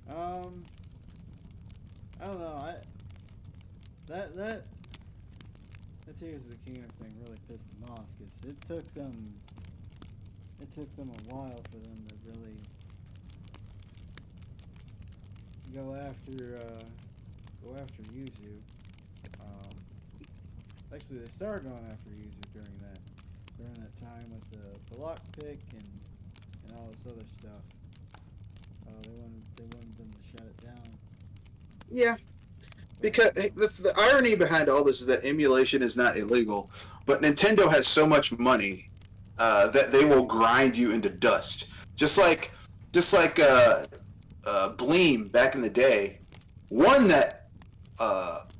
I don't know. That Tears of the Kingdom thing really pissed them off because it took them a while for them to really go after Yuzu. Actually, they started going after Yuzu during that time with the lockpick and all this other stuff. They wanted them to shut it down. Yeah. Right. because the irony behind all this is that emulation is not illegal, but Nintendo has so much money that they will grind you into dust. Just like, Bleem back in the day, won that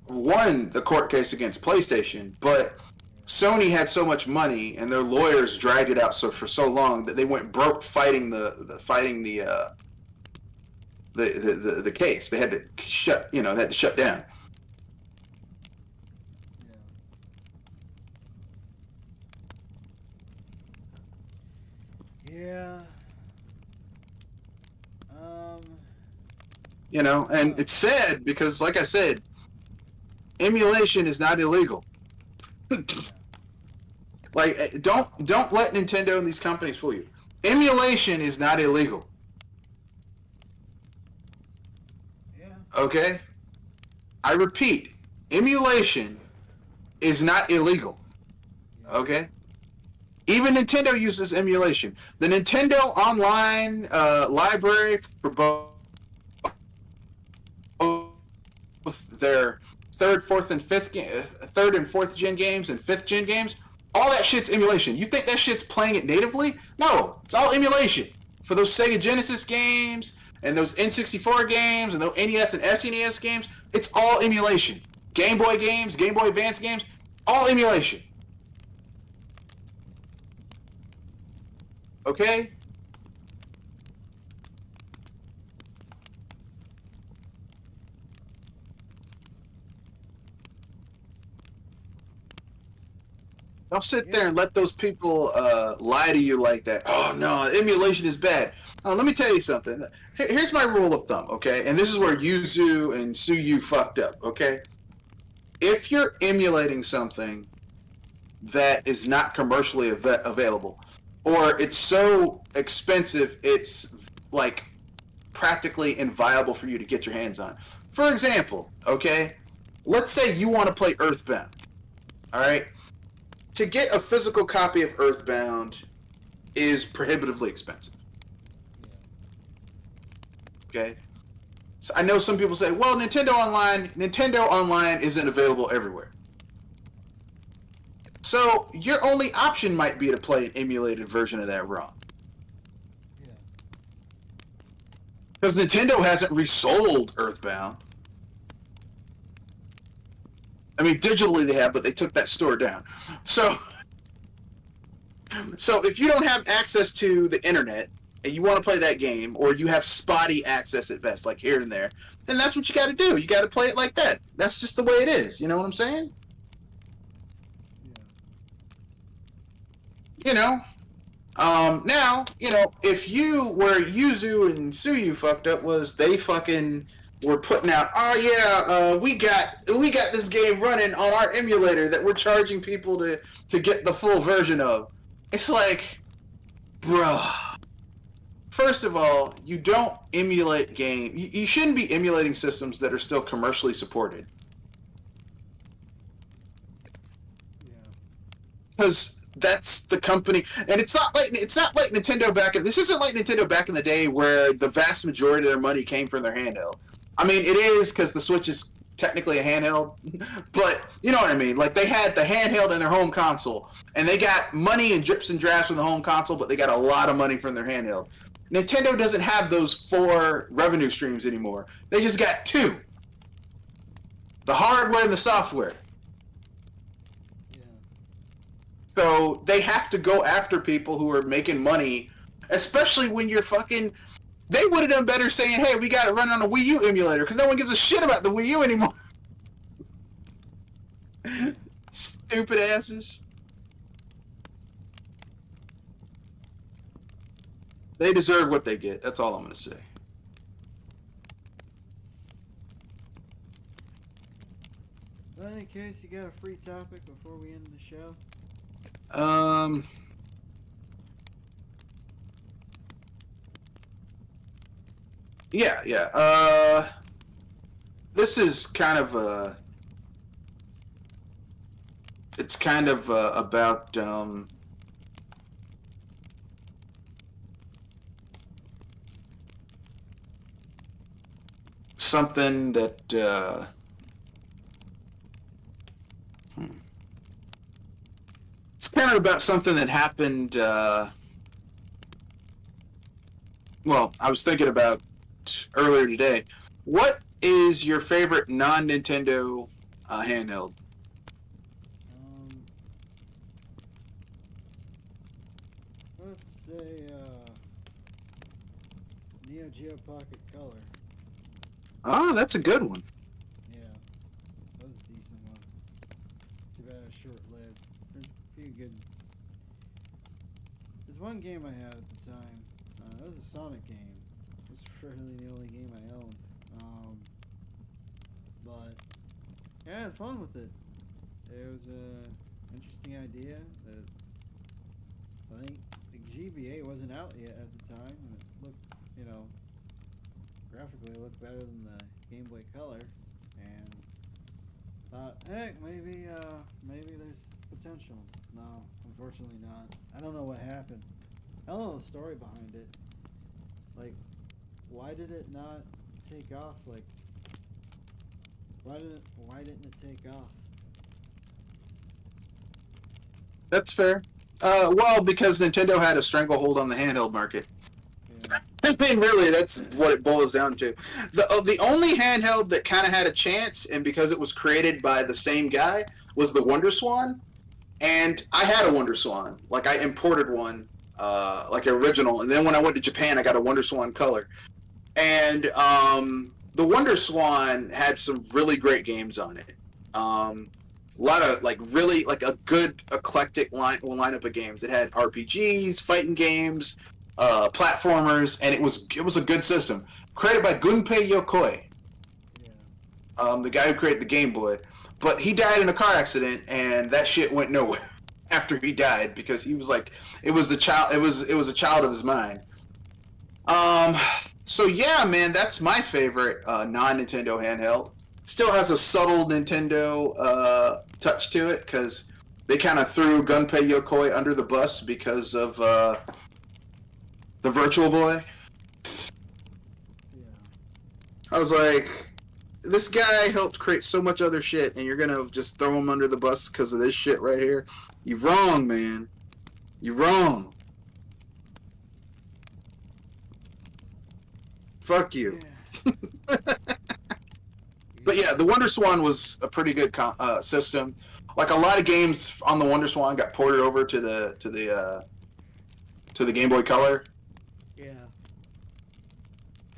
won the court case against PlayStation, but Sony had so much money and their lawyers dragged it out for so long that they went broke fighting the case. They had to they had to shut down. Yeah. Yeah. Um. And it's sad because, like I said, emulation is not illegal. Yeah. Like, don't let Nintendo and these companies fool you. Emulation is not illegal. Yeah. Okay? I repeat, emulation is not illegal. Yeah. Okay? Even Nintendo uses emulation. The Nintendo Online library for both their third and fourth gen games and fifth gen games, all that shit's emulation. You think that shit's playing it natively? No, it's all emulation. For those Sega Genesis games and those N64 games and those NES and SNES games, it's all emulation. Game Boy games, Game Boy Advance games, all emulation. Okay? Don't sit there Yeah. and let those people lie to you like that. Oh no, emulation is bad. Let me tell you something. Here's my rule of thumb, okay? And this is where Yuzu and Suyu fucked up, okay? If you're emulating something that is not commercially available, or it's so expensive it's like practically inviolable for you to get your hands on. For example, okay, let's say you want to play Earthbound, all right? To get a physical copy of Earthbound is prohibitively expensive. Okay, so I know some people say, "Well, Nintendo Online isn't available everywhere." So your only option might be to play an emulated version of that ROM, Yeah. because Nintendo hasn't resold Earthbound. I mean, digitally they have, but they took that store down. So if you don't have access to the internet and you want to play that game, or you have spotty access at best, like here and there, then that's what you got to do. You got to play it like that. That's just the way it is. You know what I'm saying? Yeah. You know. Now, if you where Yuzu and Suyu fucked up was they fucking were putting out, oh yeah, we got this game running on our emulator that we're charging people to get the full version of. It's like, bruh. First of all, you don't emulate game. You shouldn't be emulating systems that are still commercially supported. Yeah. Because that's the company, and it's not like Nintendo this isn't like Nintendo back in the day where the vast majority of their money came from their handheld. I mean, it is because the Switch is technically a handheld, but you know what I mean. Like, they had the handheld and their home console, and they got money in drips and drabs from the home console, but they got a lot of money from their handheld. Nintendo doesn't have those 4 revenue streams anymore. They just got 2: the hardware and the software. Yeah. So they have to go after people who are making money, especially when you're fucking. They would have done better saying, "Hey, we got it running on a Wii U emulator," because no one gives a shit about the Wii U anymore. Stupid asses. They deserve what they get. That's all I'm gonna say. Well, in any case, you got a free topic before we end the show? Um. Yeah, yeah. This is kind of it's kind of about something that kind of about something that happened. Well, I was thinking about earlier today. What is your favorite non-Nintendo handheld? Um, let's say Neo Geo Pocket Color. Oh, that's a good one. Yeah, that was a decent one. Too bad it was short-lived. There's a few good. There's one game I had at the time. It was a Sonic game. It was really the only game I owned. But yeah, I had fun with it. It was a interesting idea. That I think the GBA wasn't out yet at the time, and it looked, graphically it looked better than the Game Boy Color, and thought, heck, maybe there's potential. No, unfortunately not. I don't know what happened. I don't know the story behind it. Like, why did it not take off? Like, why didn't it take off? That's fair. Well, because Nintendo had a stranglehold on the handheld market. Yeah. I mean, really, that's what it boils down to. The only handheld that kind of had a chance, and because it was created by the same guy, was the Wonder Swan. And I had a Wonder Swan. Like, I imported one, like original. And then when I went to Japan, I got a Wonder Swan color. And the Wonder Swan had some really great games on it. A lot of really a good eclectic lineup of games. It had RPGs, fighting games, platformers, and it was a good system. Created by Gunpei Yokoi, the guy who created the Game Boy. But he died in a car accident, and that shit went nowhere after he died because he was it was a child of his mind. So yeah, man, that's my favorite non-Nintendo handheld. Still has a subtle Nintendo touch to it because they kind of threw Gunpei Yokoi under the bus because of the Virtual Boy. Yeah. I was like, this guy helped create so much other shit, and you're gonna just throw him under the bus because of this shit right here? You're wrong, man. You're wrong. Fuck you. Yeah. But yeah, the Wonder Swan was a pretty good system. Like a lot of games on the Wonder Swan got ported over to the Game Boy Color. Yeah.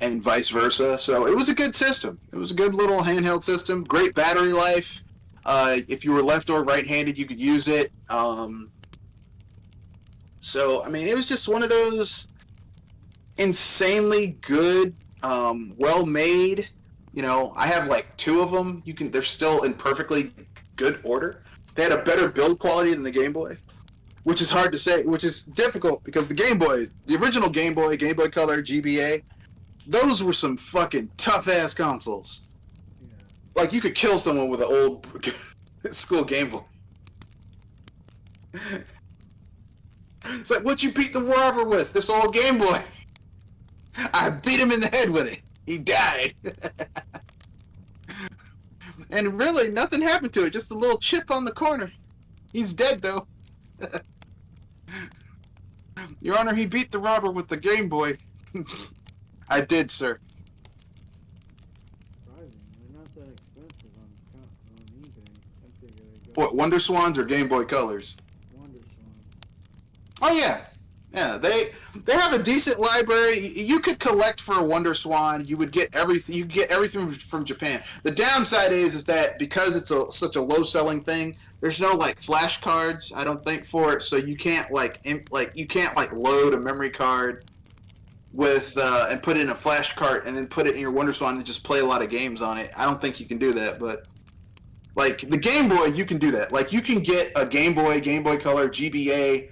And vice versa. So it was a good system. It was a good little handheld system. Great battery life. If you were left or right-handed, you could use it. So I mean, it was just one of those insanely good, well-made. I have two of them. They're still in perfectly good order. They had a better build quality than the Game Boy, which is hard to say, which is difficult because the Game Boy, the original Game Boy Color, GBA, those were some fucking tough-ass consoles. Yeah. Like, you could kill someone with an old school Game Boy. It's like, what you beat the robber with? This old Game Boy. I beat him in the head with it. He died. And really, nothing happened to it. Just a little chip on the corner. He's dead, though. Your Honor, he beat the robber with the Game Boy. I did, sir. Surprising. They're not that expensive on eBay. I figure they go What, Wonder Swans or Game Boy Colors? Wonder Swans. Oh, yeah. Yeah, they have a decent library. You could collect for a Wonder Swan. You would get everything. You get everything from Japan. The downside is that because it's such a low selling thing, there's no flash cards. I don't think for it, so you can't load a memory card with and put it in a flash cart and then put it in your Wonder Swan and just play a lot of games on it. I don't think you can do that, but the Game Boy, you can do that. You can get a Game Boy Color, GBA.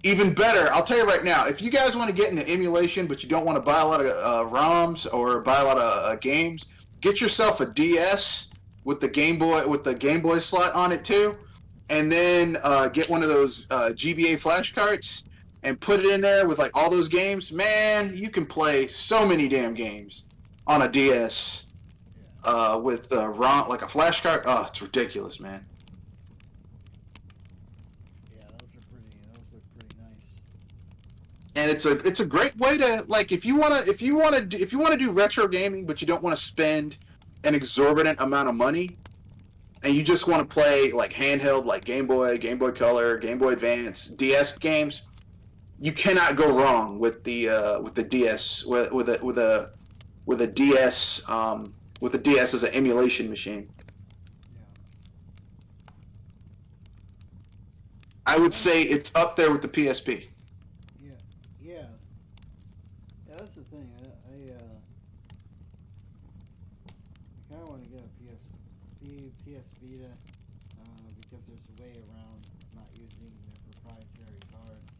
Even better, I'll tell you right now, if you guys want to get into emulation but you don't want to buy a lot of ROMs or buy a lot of games, get yourself a DS with the Game Boy slot on it too, and then get one of those GBA flash carts and put it in there with all those games. Man, you can play so many damn games on a DS with ROM, a flash cart. Oh, it's ridiculous, man. Yeah, those are and it's a great way to like if you wanna do retro gaming, but you don't want to spend an exorbitant amount of money, and you just want to play like handheld, like Game Boy, Game Boy Color, Game Boy Advance, DS games. You cannot go wrong with the DS with a DS with the DS as an emulation machine. I would Yeah. say it's up there with the PSP. Yeah, yeah, yeah. That's the thing. I kind of want to get a PS Vita because there's a way around not using their proprietary cards.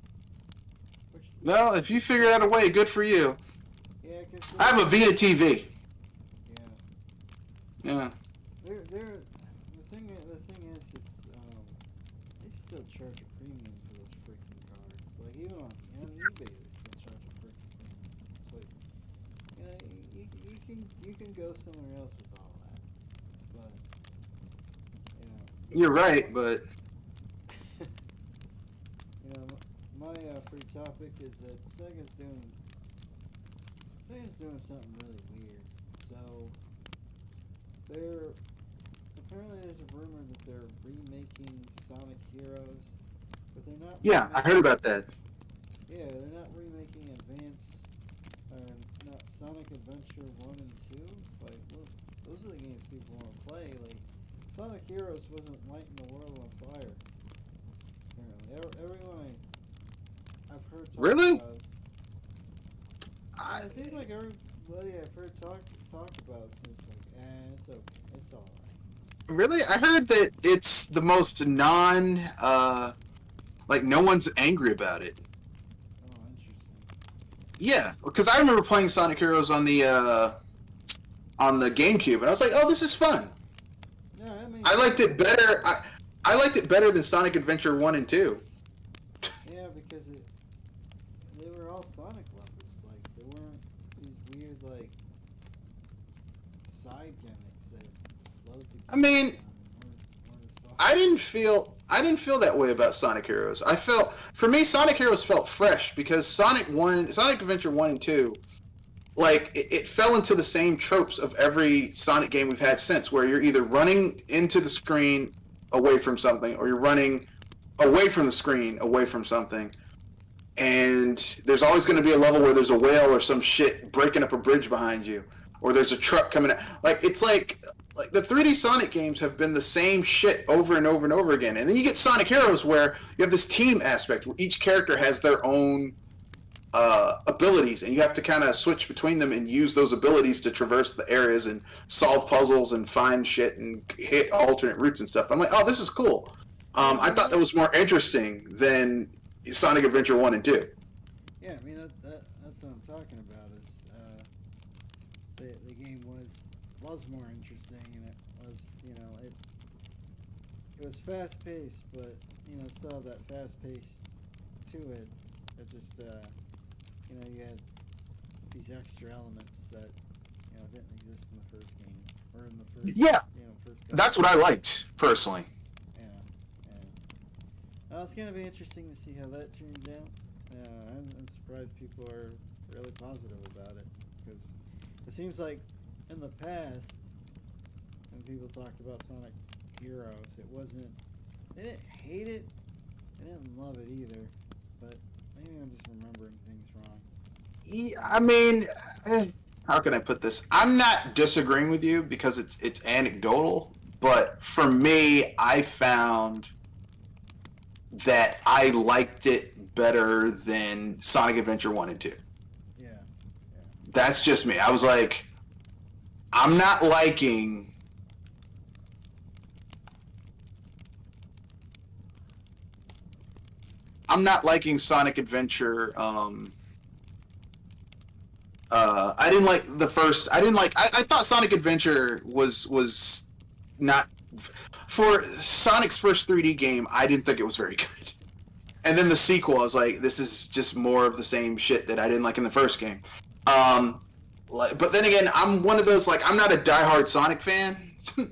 Which Well, if you figure out a way, good for you. yeah, because I have a Vita TV. yeah, Yeah. they're the thing is it's they still charge a premium for those freaking cards. Like even on eBay they still charge a freaking premium. It's like you can go somewhere else with all that, but You're right, but you know my free topic is that Sega's doing something really weird. So they're apparently there's a rumor that they're remaking Sonic Heroes, but they're not. yeah, I heard about that. Yeah, they're not remaking not Sonic Adventure 1 and 2. It's like, well, those are the games people want to play. Like, Sonic Heroes wasn't lighting the world on fire. Apparently, everyone I've heard talk Really? about it seems like everybody I've heard talk about it seems like, it's okay, it's alright. Really? I heard that it's the most like no one's angry about it. Oh, interesting. Yeah, because I remember playing Sonic Heroes on the GameCube, and I was like, "Oh, this is fun." Yeah, I mean, I liked it better. I liked it better than Sonic Adventure 1 and 2. yeah, because they were all Sonic levels. Like, there weren't these weird, like, side gimmicks that slowed the game I mean, down and weren't as fun. I didn't feel that way about Sonic Heroes. For me, Sonic Heroes felt fresh because Sonic Adventure 1 and 2, like it fell into the same tropes of every Sonic game we've had since, where you're either running into the screen away from something, or you're running away from the screen away from something. And there's always going to be a level where there's a whale or some shit breaking up a bridge behind you, or there's a truck coming out. Like it's like the 3D Sonic games have been the same shit over and over and over again. And then you get Sonic Heroes where you have this team aspect where each character has their own abilities, and you have to kind of switch between them and use those abilities to traverse the areas and solve puzzles and find shit and hit alternate routes and stuff. I'm like, oh, this is cool. I thought that was more interesting than Sonic Adventure 1 and 2. Yeah, I mean, that's what I'm talking about is the game was more interesting, and it was, it was fast paced, but still have that fast pace to it. It just you had these extra elements that didn't exist in the first game or in the first Yeah, first. that's what I liked personally. Yeah, yeah. Well, it's gonna be interesting to see how that turns out. I'm surprised people are really positive about it because it seems like in the past when people talked about Sonic Heroes, they didn't hate it, they didn't love it either, but maybe I'm just remembering things wrong. I mean, how can I put this? I'm not disagreeing with you because it's anecdotal, but for me, I found that I liked it better than Sonic Adventure 1 and 2. Yeah, yeah. That's just me. I was like, I'm not liking Sonic Adventure. I didn't like the first. I didn't like. I thought Sonic Adventure was not for Sonic's first 3D game. I didn't think it was very good. And then the sequel, I was like, this is just more of the same shit that I didn't like in the first game. But then again, I'm one of those like I'm not a diehard Sonic fan. Yeah.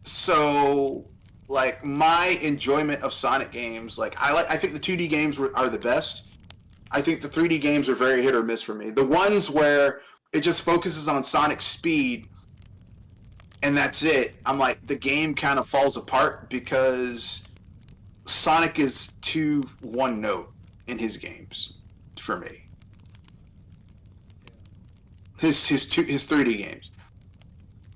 So like my enjoyment of Sonic games, like I think the 2D games are the best. I think the 3D games are very hit or miss for me. The ones where it just focuses on Sonic's speed and that's it, I'm like, the game kind of falls apart because Sonic is too one note in his games for me. His 3D games.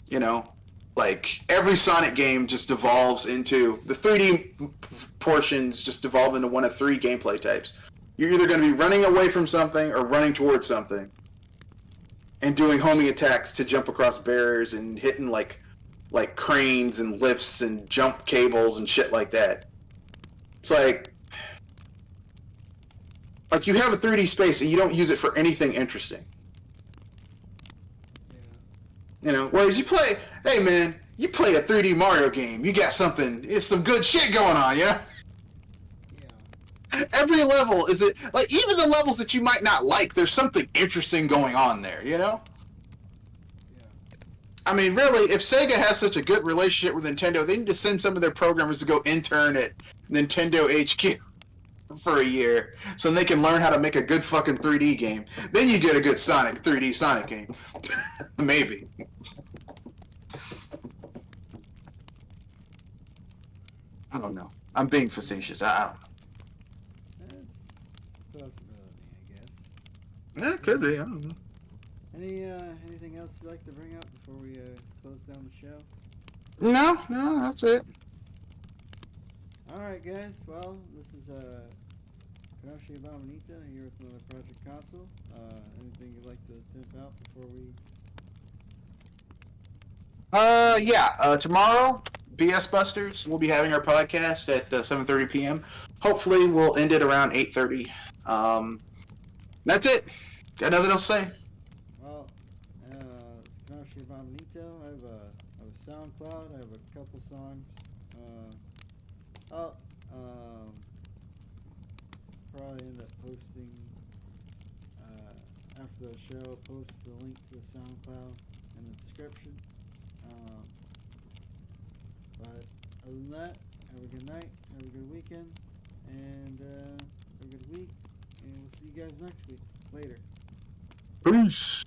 You know, like every Sonic game just devolves into the 3D portions just devolve into one of three gameplay types. You're either going to be running away from something or running towards something and doing homing attacks to jump across barriers and hitting like cranes and lifts and jump cables and shit like that. It's like you have a 3D space and you don't use it for anything interesting. You know, whereas you play a 3D Mario game, you got something, it's some good shit going on, yeah? Every level is it, like, even the levels that you might not like, there's something interesting going on there, you know? I mean, really, if Sega has such a good relationship with Nintendo, they need to send some of their programmers to go intern at Nintendo HQ for a year so they can learn how to make a good fucking 3D game. Then you get a good 3D Sonic game. Maybe. I don't know. I'm being facetious. I don't know. It's a possibility, I guess. Yeah, it could be. I don't know. Anything else you'd like to bring up before we close down the show? No, that's it. Alright, guys. Well, this is Kenoshi Abominita here with another Project Console. Anything you'd like to pimp out before we... Tomorrow, BS Busters, we'll be having our podcast at 7:30 p.m. Hopefully, we'll end it around 8:30. That's it. Got nothing else to say. Well, Kenoshi Abominito. I have a SoundCloud. I have a couple songs. Probably end up posting after the show. I'll post the link to the SoundCloud in the description. But other than that, have a good night, have a good weekend, and have a good week, and we'll see you guys next week. Later. Peace.